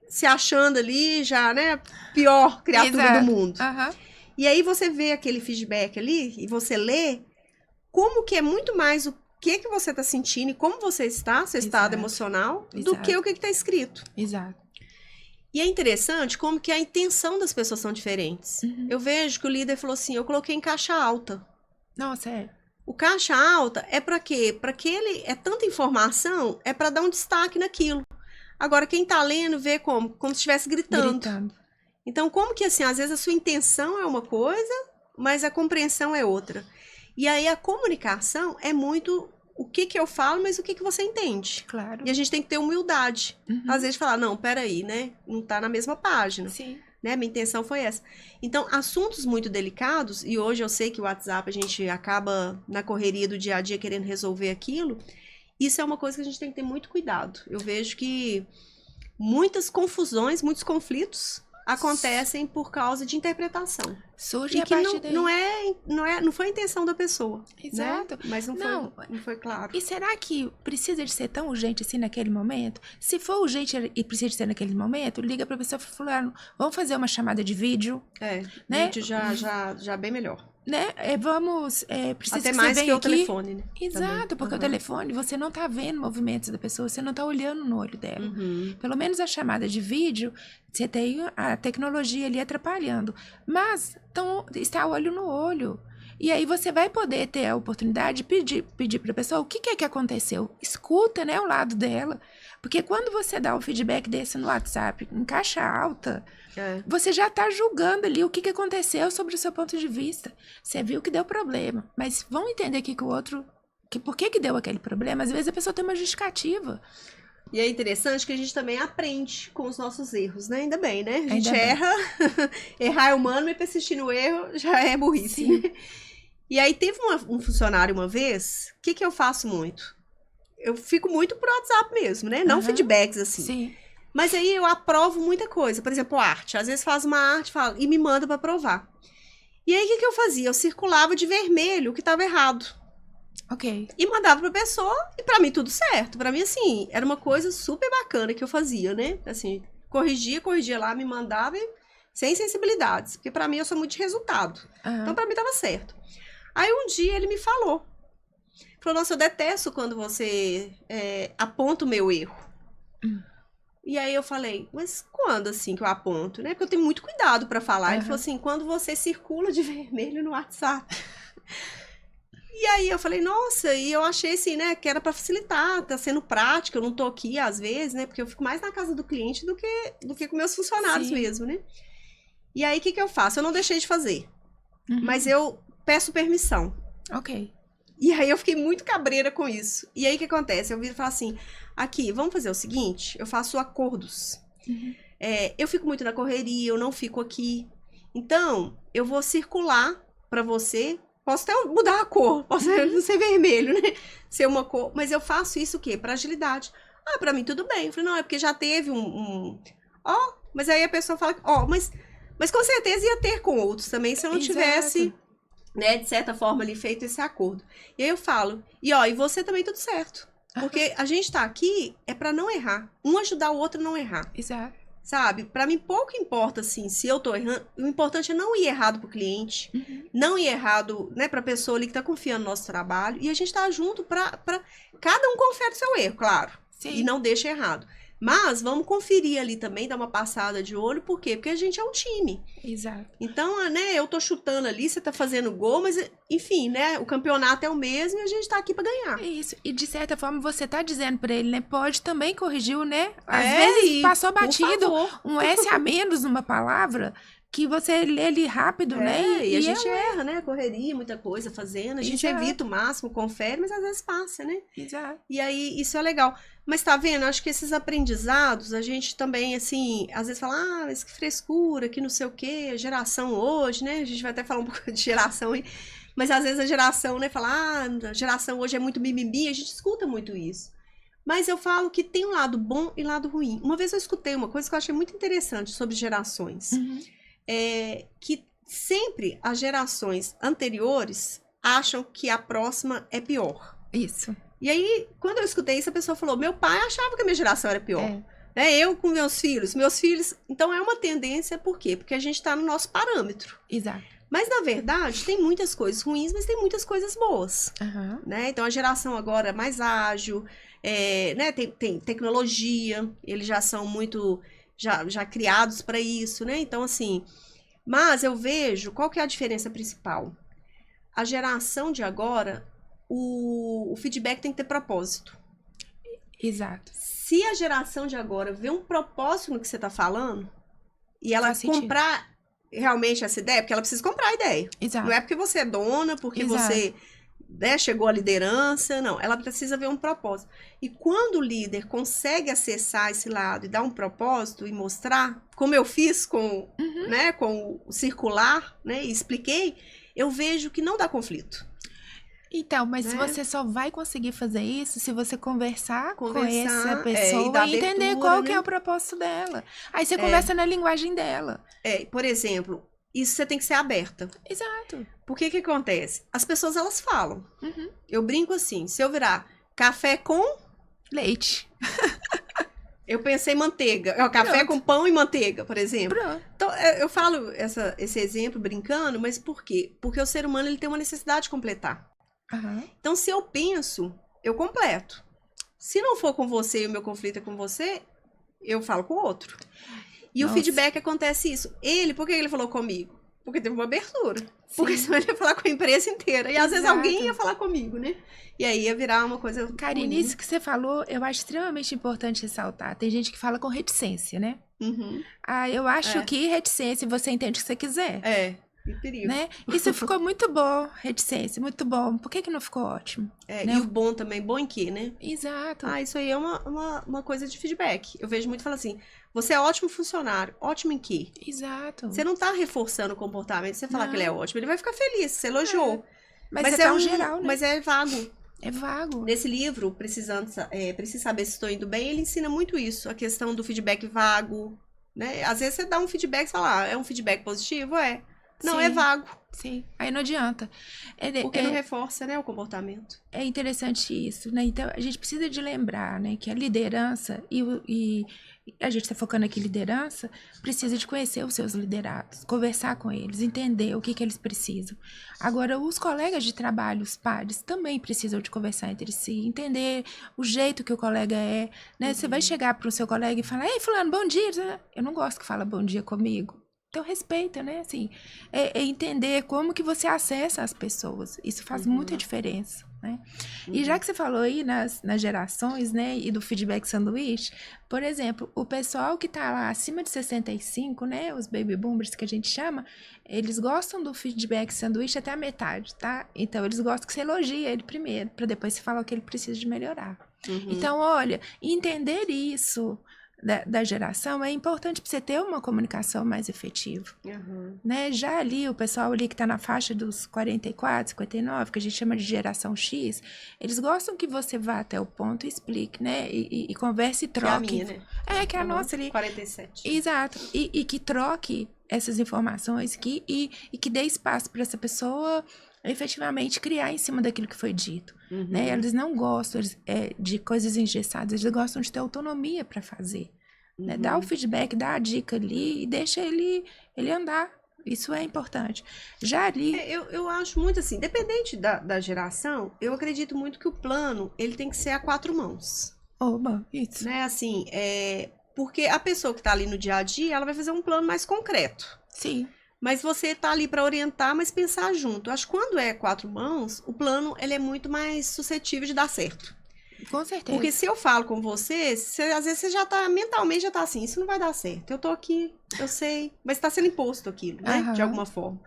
se achando ali já, né, pior criatura do mundo. E aí você vê aquele feedback ali, e você lê, como que é muito mais o que você está sentindo e como você está, seu estado emocional, do que o que está escrito. E é interessante como que a intenção das pessoas são diferentes. Eu vejo que o líder falou assim, eu coloquei em caixa alta. Nossa, é. O caixa alta é para quê? Para que ele é tanta informação, é para dar um destaque naquilo. Agora, quem tá lendo vê como se estivesse gritando. Então, como que assim, às vezes a sua intenção é uma coisa, mas a compreensão é outra. E aí a comunicação é muito o que eu falo, mas o que você entende. Claro. E a gente tem que ter humildade. Às vezes falar, não, peraí, né? Não tá na mesma página. Sim. Né? Minha intenção foi essa. Então, assuntos muito delicados, e hoje eu sei que o WhatsApp a gente acaba na correria do dia a dia querendo resolver aquilo, isso é uma coisa que a gente tem que ter muito cuidado. Eu vejo que muitas confusões, muitos conflitos acontecem por causa de interpretação. Surge e a que partir daí. não foi a intenção da pessoa. Exato. Né? Mas não foi claro. E será que precisa de ser tão urgente assim naquele momento? Se for urgente e precisa de ser naquele momento, liga pra pessoa e fala, vamos fazer uma chamada de vídeo. Né? Vídeo já bem melhor. Né? Precisa até mais que o telefone, né? Exato, também. Porque o telefone, você não tá vendo movimentos da pessoa, você não tá olhando no olho dela. Pelo menos a chamada de vídeo, você tem a tecnologia ali atrapalhando. Mas está olho no olho. E aí você vai poder ter a oportunidade de pedir para a pessoa o que é que aconteceu. Escuta, né, o lado dela. Porque quando você dá um feedback desse no WhatsApp, em caixa alta, você já está julgando ali o que aconteceu sobre o seu ponto de vista. Você viu que deu problema. Mas vão entender aqui que o outro... por que deu aquele problema? Às vezes a pessoa tem uma justificativa. E é interessante que a gente também aprende com os nossos erros, né? Ainda bem, né? A gente erra, errar é humano, mas persistir no erro já é burrice. Né? E aí teve um funcionário uma vez, o que eu faço muito? Eu fico muito por WhatsApp mesmo, né? Não feedbacks assim. Sim. Mas aí eu aprovo muita coisa. Por exemplo, arte. Às vezes faz uma arte e me manda para aprovar. E aí o que eu fazia? Eu circulava de vermelho o que estava errado. Ok. E mandava pra pessoa, e pra mim tudo certo. Pra mim, assim, era uma coisa super bacana que eu fazia, né? Assim, corrigia lá, me mandava, sem sensibilidades. Porque pra mim, eu sou muito de resultado. Então, pra mim, tava certo. Aí, um dia, ele me falou. Falou, nossa, eu detesto quando você aponta o meu erro. E aí, eu falei, mas quando, assim, que eu aponto, né? Porque eu tenho muito cuidado pra falar. Ele falou assim, quando você circula de vermelho no WhatsApp... E aí eu falei, nossa, e eu achei assim, né, que era pra facilitar, tá sendo prático, eu não tô aqui às vezes, né, porque eu fico mais na casa do cliente do que com meus funcionários mesmo, né. E aí, o que eu faço? Eu não deixei de fazer, mas eu peço permissão. Ok. E aí eu fiquei muito cabreira com isso. E aí, o que acontece? Eu viro e falo assim, aqui, vamos fazer o seguinte, eu faço acordos. Eu fico muito na correria, eu não fico aqui. Então, eu vou circular pra você... Posso até mudar a cor, posso não ser vermelho, né? Ser uma cor, mas eu faço isso o quê? Para agilidade. Pra mim tudo bem. Eu falei, não, é porque já teve mas aí a pessoa fala, mas com certeza ia ter com outros também, se eu não tivesse, né, de certa forma ali feito esse acordo. E aí eu falo, e você também tudo certo. Porque a gente tá aqui é para não errar. Um ajudar o outro a não errar. Exato. Sabe? Pra mim, pouco importa, assim, se eu tô errando. O importante é não ir errado pro cliente, não ir errado, né, pra pessoa ali que tá confiando no nosso trabalho. E a gente tá junto pra cada um confere o seu erro, claro. Sim. E não deixa errado. Mas vamos conferir ali também, dar uma passada de olho. Por quê? Porque a gente é um time. Exato. Então, né, eu tô chutando ali, você tá fazendo gol, mas, enfim, né, o campeonato é o mesmo e a gente tá aqui pra ganhar. Isso. E, de certa forma, você tá dizendo pra ele, né, pode também corrigir, né? Às vezes passou batido um S a menos numa palavra... que você lê ali rápido, né? E a gente erra, né? Correria, muita coisa fazendo. A gente evita o máximo, confere, mas às vezes passa, né? Exato. E aí, isso é legal. Mas tá vendo? Acho que esses aprendizados, a gente também, assim, às vezes fala, mas que frescura, que não sei o quê, geração hoje, né? A gente vai até falar um pouco de geração aí. Mas às vezes a geração, né, fala, a geração hoje é muito mimimi, a gente escuta muito isso. Mas eu falo que tem um lado bom e lado ruim. Uma vez eu escutei uma coisa que eu achei muito interessante sobre gerações. Que sempre as gerações anteriores acham que a próxima é pior. Isso. E aí, quando eu escutei isso, a pessoa falou, meu pai achava que a minha geração era pior. Né? Eu com meus filhos. Então é uma tendência, por quê? Porque a gente está no nosso parâmetro. Exato. Mas, na verdade, tem muitas coisas ruins, mas tem muitas coisas boas. Né? Então, a geração agora é mais ágil, né? Tem tecnologia, eles já são muito... já criados para isso, né? Então, assim, mas eu vejo, qual que é a diferença principal? A geração de agora, o feedback tem que ter propósito. Exato. Se a geração de agora vê um propósito no que você está falando, e ela comprar realmente essa ideia, porque ela precisa comprar a ideia. Exato. Não é porque você é dona, porque você, né, chegou à liderança, não. Ela precisa ver um propósito. E quando o líder consegue acessar esse lado e dar um propósito e mostrar, como eu fiz com, né, com o circular, né, e expliquei, eu vejo que não dá conflito. Então, mas você só vai conseguir fazer isso se você conversar com essa pessoa e entender abertura, qual que é o propósito dela. Aí você conversa na linguagem dela. Por exemplo, isso você tem que ser aberta. Exato. Porque que acontece? As pessoas, elas falam. Eu brinco assim, se eu virar café com... leite. Eu pensei em manteiga. Café com pão e manteiga, por exemplo. Pronto. Então, eu falo esse exemplo brincando, mas por quê? Porque o ser humano ele tem uma necessidade de completar. Então, se eu penso, eu completo. Se não for com você e o meu conflito é com você, eu falo com o outro. E o feedback acontece isso. Por que ele falou comigo? Porque teve uma abertura. Sim. Porque senão ele ia falar com a empresa inteira. E às vezes alguém ia falar comigo, né? E aí ia virar uma coisa... Karine, isso que você falou, eu acho extremamente importante ressaltar. Tem gente que fala com reticência, né? Eu acho que reticência você entende o que você quiser. Que perigo. Né? Isso ficou muito bom, reticência, muito bom. Por que não ficou ótimo? Né? E o bom também, bom em quê, né? Exato. Isso aí é uma coisa de feedback. Eu vejo muito falar assim, você é ótimo funcionário, ótimo em quê? Exato. Você não tá reforçando o comportamento, você falar que ele é ótimo, ele vai ficar feliz, você elogiou. Mas é um geral, né? Mas é vago. É vago. Nesse livro, Precisa Saber Se Estou Indo Bem, ele ensina muito isso, a questão do feedback vago, né? Às vezes você dá um feedback e fala, é um feedback positivo? Não, é vago. Sim, aí não adianta. Porque não reforça, né, o comportamento. É interessante isso, né? Então, a gente precisa de lembrar, né, que a liderança e a gente está focando aqui em liderança, precisa de conhecer os seus liderados, conversar com eles, entender o que eles precisam. Agora, os colegas de trabalho, os pares, também precisam de conversar entre si, entender o jeito que o colega é, né? Você vai chegar para o seu colega e falar, ei, fulano, bom dia. Eu não gosto que fala bom dia comigo. Então, respeita, né? Assim, entender como que você acessa as pessoas. Isso faz muita diferença, né? E já que você falou aí nas gerações, né? E do feedback sanduíche, por exemplo, o pessoal que tá lá acima de 65, né? Os baby boomers que a gente chama, eles gostam do feedback sanduíche até a metade, tá? Então, eles gostam que você elogie ele primeiro, para depois você falar o que ele precisa de melhorar. Então, olha, entender isso... Da geração, é importante para você ter uma comunicação mais efetiva. Né? Já ali, o pessoal ali que está na faixa dos 44, 59, que a gente chama de geração X, eles gostam que você vá até o ponto e explique, né? E converse e troque. Que é a minha, né? Que é a nossa ali. 47. Exato. E que troque essas informações e que dê espaço para essa pessoa efetivamente criar em cima daquilo que foi dito. Né? Eles não gostam de coisas engessadas, eles gostam de ter autonomia para fazer. Né? Dá o feedback, dá a dica ali e deixa ele andar. Isso é importante. Já ali... Eu acho muito assim, dependente da geração, eu acredito muito que o plano, ele tem que ser a 4 mãos. Oba, isso. Né? Assim, porque a pessoa que está ali no dia a dia, ela vai fazer um plano mais concreto. Sim. Mas você tá ali para orientar, mas pensar junto. Acho que quando é 4 mãos, o plano ele é muito mais suscetível de dar certo. Com certeza. Porque se eu falo com você, às vezes você já tá, mentalmente já tá assim, isso não vai dar certo. Eu tô aqui, eu sei, mas tá sendo imposto aquilo, né? De alguma forma.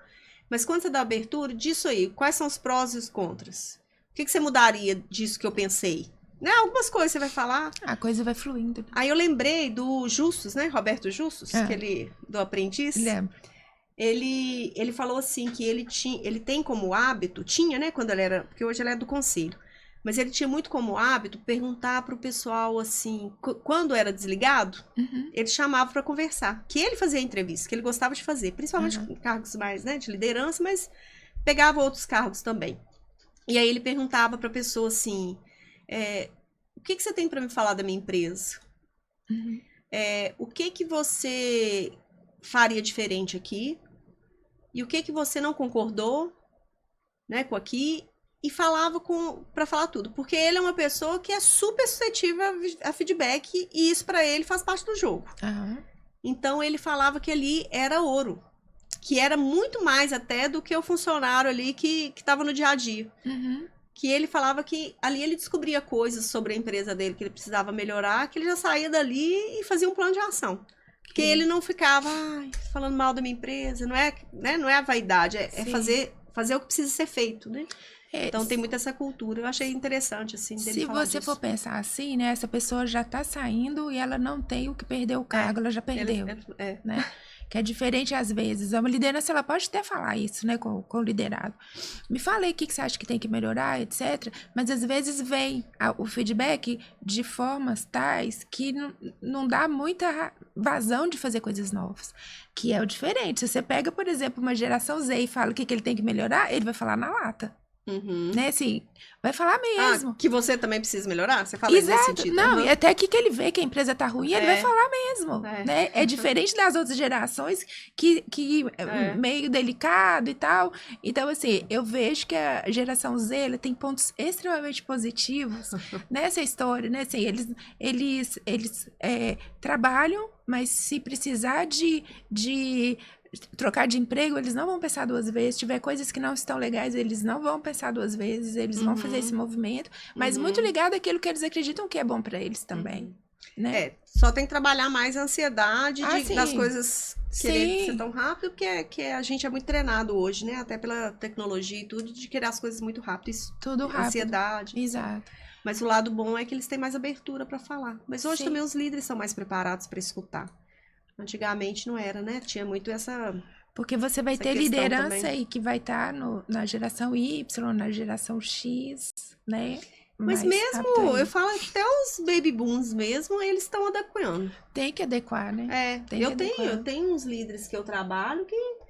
Mas quando você dá abertura, disso aí, quais são os prós e os contras? O que você mudaria disso que eu pensei? Né? Algumas coisas você vai falar. A coisa vai fluindo. Aí eu lembrei do Justus, né? Roberto Justus, do Aprendiz. Lembro. Ele falou assim que ele tem como hábito, tinha, né, quando ele era, porque hoje ele é do conselho, mas ele tinha muito como hábito perguntar pro pessoal assim, quando era desligado, ele chamava para conversar, que ele fazia entrevista, que ele gostava de fazer, principalmente em cargos mais, né, de liderança, mas pegava outros cargos também. E aí ele perguntava pra pessoa assim, o que você tem para me falar da minha empresa? O que você faria diferente aqui? E o que você não concordou, né, com aqui? E falava para falar tudo. Porque ele é uma pessoa que é super suscetível a feedback e isso para ele faz parte do jogo. Então, ele falava que ali era ouro. Que era muito mais até do que o funcionário ali que estava no dia a dia. Uhum. Que ele falava que ali ele descobria coisas sobre a empresa dele que ele precisava melhorar, que ele já saía dali e fazia um plano de ação. Porque ele não ficava falando mal da minha empresa, não é, né? Não é a vaidade, é fazer o que precisa ser feito, né? Então tem muito essa cultura. Eu achei interessante, assim, dele se falar você disso. for pensar assim, né? Essa pessoa já tá saindo e ela não tem o que perder o cargo, ela já perdeu, né? Que é diferente às vezes. Uma liderança, ela pode até falar isso, né? Com o liderado. Me fala aí o que você acha que tem que melhorar, etc. Mas às vezes vem o feedback de formas tais que não dá muita vazão de fazer coisas novas. Que é o diferente. Se você pega, por exemplo, uma geração Z e fala o que ele tem que melhorar, ele vai falar na lata. Uhum. Né, assim, vai falar mesmo. Que você também precisa melhorar? Você fala nesse sentido. Não, e até que ele vê que a empresa tá ruim, ele vai falar mesmo, né? É diferente das outras gerações que meio delicado e tal. Então, assim, eu vejo que a geração Z, ela tem pontos extremamente positivos nessa história, né? Assim, eles trabalham, mas se precisar de trocar de emprego, eles não vão pensar duas vezes. Se tiver coisas que não estão legais, eles não vão pensar duas vezes. Eles vão fazer esse movimento. Mas muito ligado àquilo que eles acreditam que é bom para eles também. Né? Só tem que trabalhar mais a ansiedade das coisas querer ser tão rápido, porque a gente é muito treinado hoje, né? Até pela tecnologia e tudo, de querer as coisas muito rápido. Isso, tudo rápido. Ansiedade. Exato. Mas o lado bom é que eles têm mais abertura para falar. Mas hoje também os líderes são mais preparados para escutar. Antigamente não era, né? Tinha muito essa... Porque você vai ter liderança aí que vai estar na geração Y, na geração X, né? Mas mesmo, eu falo até os baby booms mesmo, eles estão adequando. Tem que adequar, né? Eu tenho uns líderes que eu trabalho que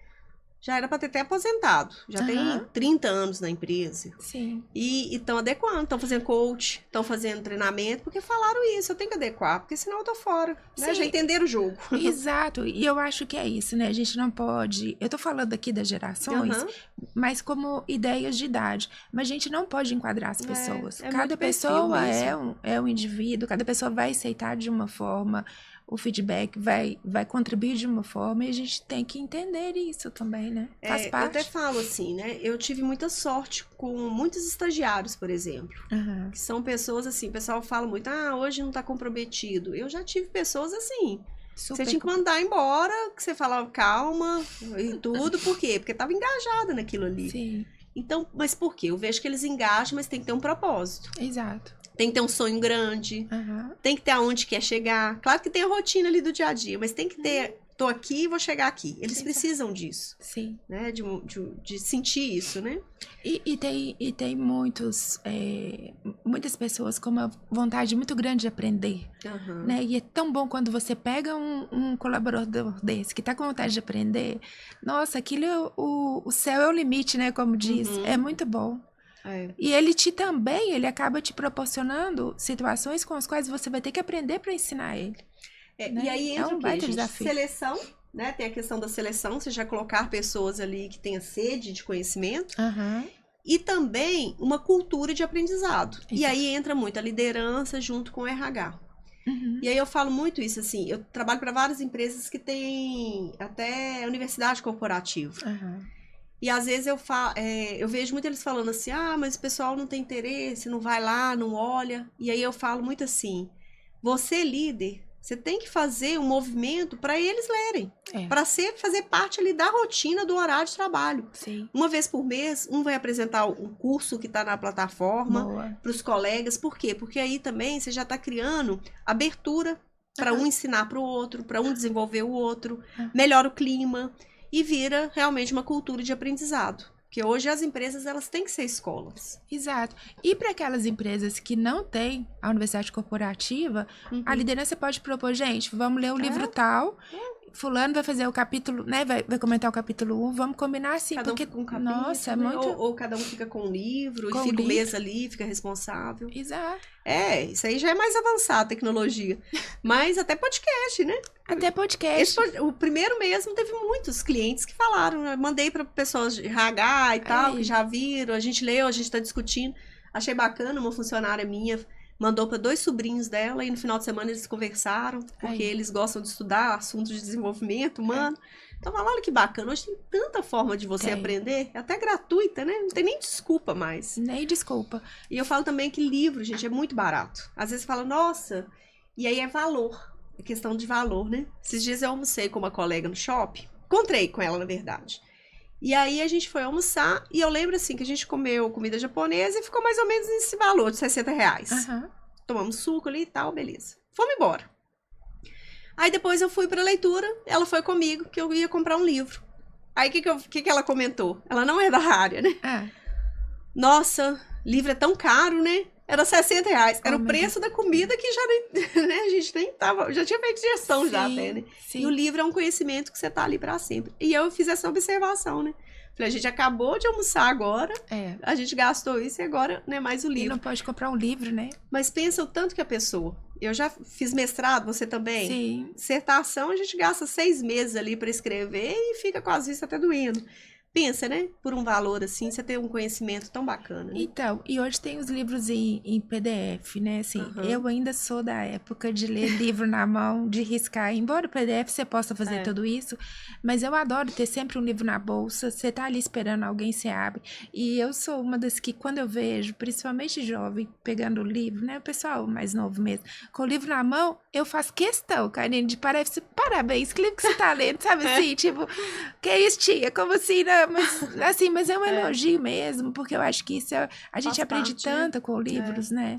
já era para ter até aposentado. Já tem 30 anos na empresa. Sim. E estão adequando, estão fazendo coach, estão fazendo treinamento, porque falaram isso, eu tenho que adequar, porque senão eu tô fora. Né? Já entenderam o jogo. Exato, e eu acho que é isso, né? A gente não pode... Eu tô falando aqui das gerações, mas como ideias de idade. Mas a gente não pode enquadrar as pessoas. Cada pessoa é um indivíduo, cada pessoa vai aceitar de uma forma... O feedback vai contribuir de uma forma e a gente tem que entender isso também, né? Faz parte. Eu até falo assim, né? Eu tive muita sorte com muitos estagiários, por exemplo. Que são pessoas assim, o pessoal fala muito, hoje não tá comprometido. Eu já tive pessoas assim, você tinha que mandar embora, que você falava calma e tudo. Por quê? Porque tava engajada naquilo ali. Sim. Então, mas por quê? Eu vejo que eles engajam, mas tem que ter um propósito. Exato. Tem que ter um sonho grande, tem que ter aonde quer chegar. Claro que tem a rotina ali do dia a dia, mas tem que ter, tô aqui e vou chegar aqui. Eles precisam disso. Sim. Né? De sentir isso, né? E tem muitas pessoas com uma vontade muito grande de aprender. Né? E é tão bom quando você pega um colaborador desse que tá com vontade de aprender. Nossa, aquilo, o céu é o limite, né? Como diz. É muito bom. E ele acaba te proporcionando situações com as quais você vai ter que aprender para ensinar ele. Né? E aí entra um baita desafio. Seleção, né? Tem a questão da seleção, você já colocar pessoas ali que tenham sede de conhecimento. E também uma cultura de aprendizado. Exato. E aí entra muito a liderança junto com o RH. E aí eu falo muito isso, assim, eu trabalho para várias empresas que têm até universidade corporativa. E às vezes eu vejo muito eles falando assim, mas o pessoal não tem interesse, não vai lá, não olha. E aí eu falo muito assim, você líder, você tem que fazer um movimento para eles lerem. Para fazer parte ali da rotina do horário de trabalho. Sim. Uma vez por mês, um vai apresentar um curso que está na plataforma para os colegas. Por quê? Porque aí também você já está criando abertura para um ensinar para o outro, para um desenvolver o outro, melhora o clima. E vira realmente uma cultura de aprendizado. Porque hoje as empresas, elas têm que ser escolas. Exato. E para aquelas empresas que não têm a universidade corporativa, a liderança pode propor, gente, vamos ler o livro tal, fulano vai fazer o capítulo, né, vai comentar o capítulo 1, vamos combinar assim, cada porque, um com um capítulo, nossa, é muito... Ou cada um fica com um livro, e fica um mês ali, fica responsável. Exato. Isso aí já é mais avançado, a tecnologia. Mas até podcast, né? Até podcast. O primeiro mesmo teve muitos clientes que falaram, eu mandei para pessoas de RH e tal, que já viram, a gente leu, a gente está discutindo. Achei bacana, uma funcionária minha mandou para 2 sobrinhos dela e no final de semana eles conversaram, porque eles gostam de estudar assuntos de desenvolvimento humano. Então, olha que bacana, hoje tem tanta forma de você aprender, até gratuita, né? Não tem nem desculpa mais. Nem desculpa. E eu falo também que livro, gente, é muito barato. Às vezes fala, nossa, e aí é valor, é questão de valor, né? Esses dias eu almocei com uma colega no shopping, encontrei com ela, na verdade. E aí a gente foi almoçar e eu lembro assim que a gente comeu comida japonesa e ficou mais ou menos nesse valor de R$60. Tomamos suco ali e tal, beleza. Fomos embora. Aí depois eu fui pra leitura, ela foi comigo, que eu ia comprar um livro. Aí o que ela comentou? Ela não é da área, né? Nossa, livro é tão caro, né? Era R$60. Era o preço da comida que já né? A gente nem tava, já tinha feito gestão já até, né? Sim. E o livro é um conhecimento que você tá ali pra sempre. E eu fiz essa observação, né? Falei, a gente acabou de almoçar agora, a gente gastou isso e agora, né, mais o livro. E não pode comprar um livro, né? Mas pensa o tanto que a pessoa... Eu já fiz mestrado, você também? Sim. Dissertação, a gente gasta 6 meses ali para escrever e fica com as vistas até doendo. Pensa, né? Por um valor assim, você tem um conhecimento tão bacana. Né? Então, e hoje tem os livros em PDF, né? Assim, eu ainda sou da época de ler livro na mão, de riscar. Embora o PDF você possa fazer tudo isso, mas eu adoro ter sempre um livro na bolsa. Você tá ali esperando alguém, você abre. E eu sou uma das que, quando eu vejo, principalmente jovem, pegando o livro, né? O pessoal mais novo mesmo, com o livro na mão, eu faço questão, Karine, de parabéns, que livro que você tá lendo, sabe assim? Tipo, que isso, tia? Como assim, né? Mas é um elogio mesmo, porque eu acho que isso a gente aprende tanto com livros, né?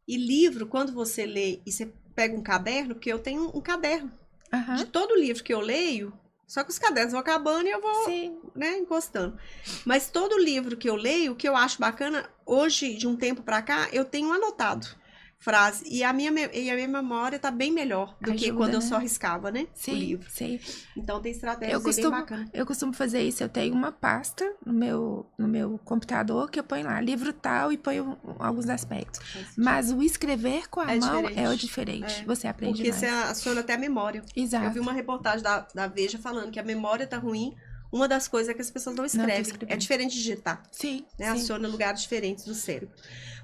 E livro, quando você lê e você pega um caderno, porque eu tenho um caderno de todo livro que eu leio, só que os cadernos vão acabando e eu vou, né, encostando. Mas todo livro que eu leio, o que eu acho bacana, hoje, de um tempo pra cá, eu tenho anotado frase. E a minha memória tá bem melhor do que quando eu só riscava, né? O livro. Sim. Então tem estratégias bem bacanas. Eu costumo fazer isso. Eu tenho uma pasta no meu computador que eu ponho lá, livro tal, e ponho alguns aspectos. Mas o escrever com a mão é o diferente. Você aprende mais. Porque você aciona até a memória. Exato. Eu vi uma reportagem da Veja falando que a memória tá ruim. Uma das coisas é que as pessoas não escrevem. É diferente de digitar. Sim. Né? Aciona lugares diferentes do cérebro.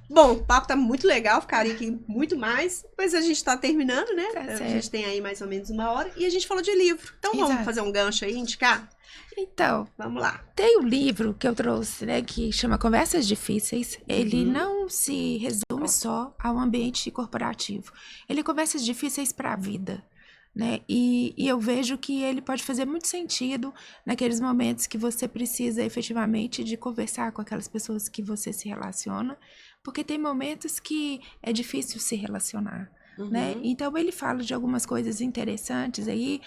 Bom, o papo tá muito legal, ficaria aqui muito mais, mas a gente tá terminando, né? A gente tem aí mais ou menos 1 hora e a gente falou de livro. Então vamos fazer um gancho aí, indicar? Então, vamos lá. Tem um livro que eu trouxe, né, que chama Conversas Difíceis. Ele não se resume só ao ambiente corporativo. Ele é conversas difíceis para a vida. Né? E eu vejo que ele pode fazer muito sentido naqueles momentos que você precisa efetivamente de conversar com aquelas pessoas que você se relaciona, porque tem momentos que é difícil se relacionar, né? Então ele fala de algumas coisas interessantes aí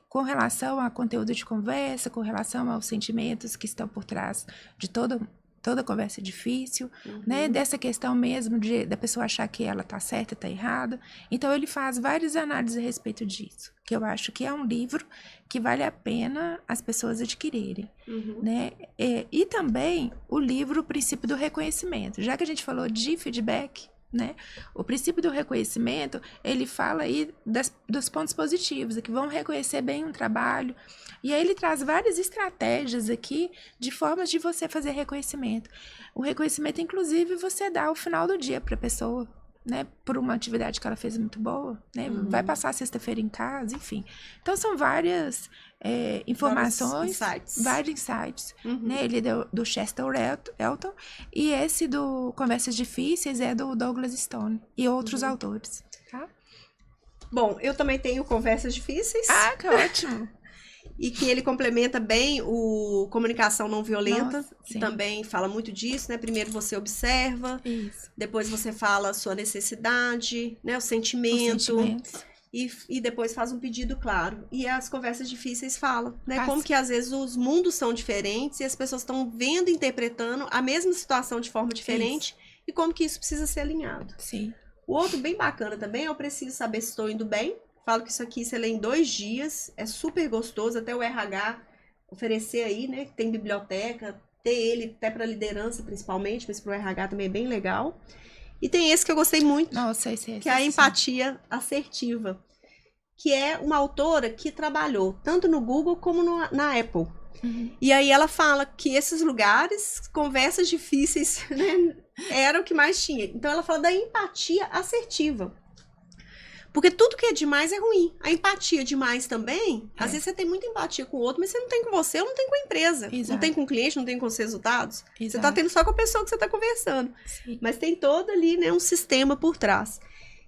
com relação a conteúdo de conversa, com relação aos sentimentos que estão por trás de toda conversa difícil, né? Dessa questão mesmo da pessoa achar que ela tá certa, tá errada. Então, ele faz várias análises a respeito disso, que eu acho que é um livro que vale a pena as pessoas adquirirem, né? E também o livro O Princípio do Reconhecimento. Já que a gente falou de feedback, né? O princípio do reconhecimento, ele fala aí dos pontos positivos, que vão reconhecer bem um trabalho. E aí ele traz várias estratégias aqui de formas de você fazer reconhecimento. O reconhecimento, inclusive, você dá ao final do dia para a pessoa, né? Por uma atividade que ela fez muito boa, né? Vai passar a sexta-feira em casa, enfim. Então, são várias informações, vários insights. Né? Ele é do Chester Elton, e esse do Conversas Difíceis é do Douglas Stone e outros autores. Tá? Bom, eu também tenho Conversas Difíceis. Ah, que ótimo! E que ele complementa bem o Comunicação Não Violenta, que sim. também fala muito disso, né? Primeiro você observa, depois você fala a sua necessidade, né? O sentimento, e depois faz um pedido claro. E as Conversas Difíceis falam, né? Como que às vezes os mundos são diferentes e as pessoas estão vendo, interpretando a mesma situação de forma diferente e como que isso precisa ser alinhado. Sim. O outro bem bacana também, eu preciso saber se estou indo bem. Falo que isso aqui você lê em 2 dias, é super gostoso, até o RH oferecer aí, né? Tem biblioteca, ter ele até para liderança principalmente, mas para o RH também é bem legal. E tem esse que eu gostei muito, que é a Empatia Assertiva, que é uma autora que trabalhou tanto no Google como na Apple. E aí ela fala que esses lugares, conversas difíceis, né? Era o que mais tinha. Então ela fala da empatia assertiva. Porque tudo que é demais é ruim. A empatia demais também, às vezes você tem muita empatia com o outro, mas você não tem com você ou não tem com a empresa. Exato. Não tem com o cliente, não tem com os resultados. Exato. Você tá tendo só com a pessoa que você tá conversando. Sim. Mas tem todo ali, né, um sistema por trás.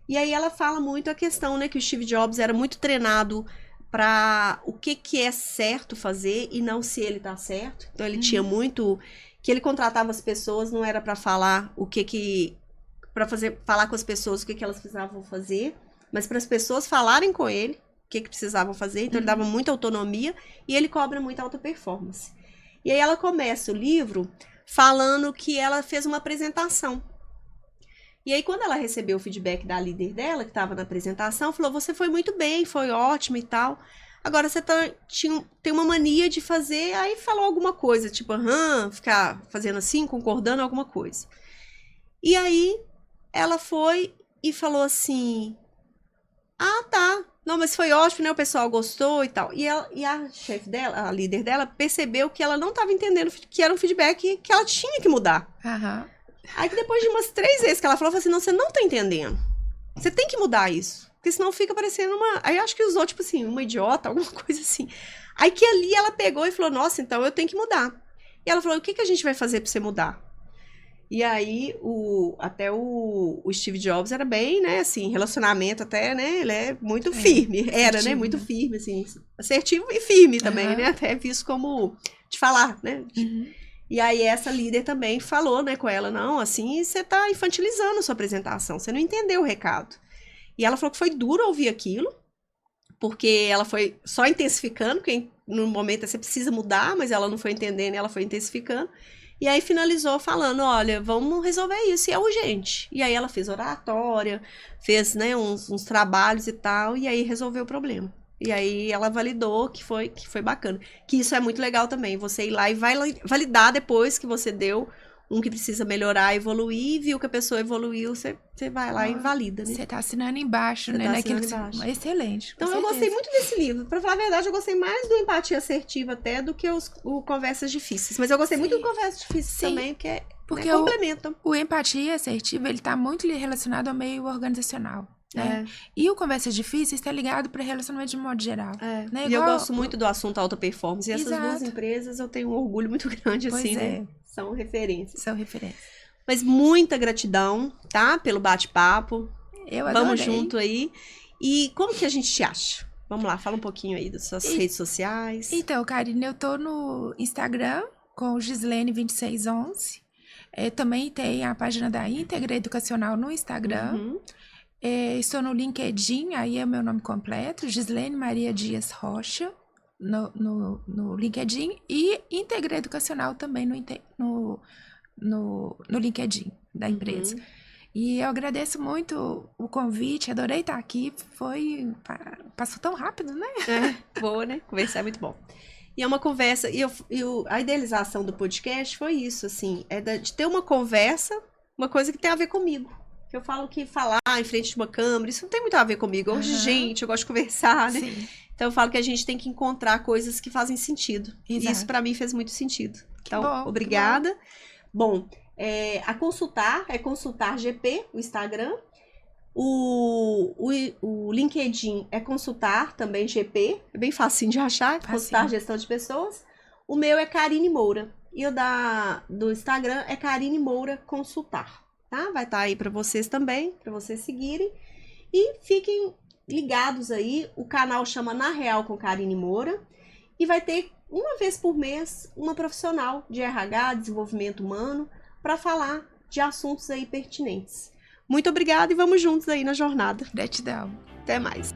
E aí ela fala muito a questão, né, que o Steve Jobs era muito treinado para o que é certo fazer e não se ele tá certo. Então ele tinha muito que ele contratava as pessoas, não era para falar para falar com as pessoas o que elas precisavam fazer, mas para as pessoas falarem com ele o que precisavam fazer. Então ele dava muita autonomia e ele cobra muita alta performance. E aí ela começa o livro falando que ela fez uma apresentação. E aí, quando ela recebeu o feedback da líder dela, que estava na apresentação, falou, você foi muito bem, foi ótimo e tal. Agora, você tem uma mania de fazer... Aí falou alguma coisa, tipo, ficar fazendo assim, concordando alguma coisa. E aí, ela foi e falou assim... Ah, tá. Não, mas foi ótimo, né? O pessoal gostou e tal. E a chefe dela, a líder dela, percebeu que ela não estava entendendo que era um feedback que ela tinha que mudar. Aham. Aí que depois de umas 3 vezes que ela falou assim, não, você não tá entendendo. Você tem que mudar isso. Porque senão fica parecendo uma... Aí eu acho que usou, tipo assim, uma idiota, alguma coisa assim. Aí que ali ela pegou e falou, nossa, então eu tenho que mudar. E ela falou, o que a gente vai fazer pra você mudar? E aí, até o Steve Jobs era bem, né, assim, relacionamento até, né, ele é muito firme. Era, né, muito firme, assim, assertivo e firme também, né, até visto como de falar, né. E aí essa líder também falou, né, com ela, não, assim, você tá infantilizando a sua apresentação, você não entendeu o recado. E ela falou que foi duro ouvir aquilo, porque ela foi só intensificando, porque no momento você precisa mudar, mas ela não foi entendendo e ela foi intensificando. E aí finalizou falando, olha, vamos resolver isso, e é urgente. E aí ela fez oratória, fez, né, uns trabalhos e tal, e aí resolveu o problema. E aí ela validou que foi bacana. Que isso é muito legal também, você ir lá e validar depois que você deu um que precisa melhorar, evoluir, viu que a pessoa evoluiu, você vai lá e valida, né? Você tá assinando embaixo, né? Tá assinando embaixo. Excelente. Então eu gostei muito desse livro. Pra falar a verdade, eu gostei mais do Empatia Assertiva até do que o Conversas Difíceis. Mas eu gostei muito do Conversas Difíceis também, porque complementam. O Empatia Assertiva, ele tá muito relacionado ao meio organizacional. Né? E o Conversas Difíceis está ligado para relacionamento de modo geral. Né? E eu gosto muito do assunto alta performance. E essas duas empresas eu tenho um orgulho muito grande, pois assim, né? São referências. São referências. Mas muita gratidão, tá? Pelo bate-papo. Eu adorei. Vamos junto aí. E como que a gente te acha? Vamos lá, fala um pouquinho aí das suas redes sociais. Então, Karine, eu tô no Instagram com o Gislene2611. Também tem a página da Íntegra Educacional no Instagram. Estou no LinkedIn, aí é o meu nome completo, Gislene Maria Dias Rocha, no LinkedIn, e Íntegra Educacional também no LinkedIn da empresa. E eu agradeço muito o convite, adorei estar aqui, passou tão rápido, né? Boa, né? Conversar é muito bom. E é uma conversa, a idealização do podcast foi isso, assim, de ter uma conversa, uma coisa que tem a ver comigo. Que eu falo que falar em frente de uma câmera, isso não tem muito a ver comigo. Eu gosto de gente, eu gosto de conversar, né? Sim. Então eu falo que a gente tem que encontrar coisas que fazem sentido. Exato. E isso pra mim fez muito sentido. Então, obrigada. Bom, a consultar é Consultar GP, o Instagram. O LinkedIn é Consultar também GP. É bem facinho de achar, Consultar Gestão de Pessoas. O meu é Karine Moura. E o do Instagram é Karine Moura Consultar. Tá? Vai estar aí para vocês também, para vocês seguirem. E fiquem ligados aí, o canal chama Na Real com Karine Moura. E vai ter, uma vez por mês, uma profissional de RH, desenvolvimento humano, para falar de assuntos aí pertinentes. Muito obrigada e vamos juntos aí na jornada. Gratidão. Até mais.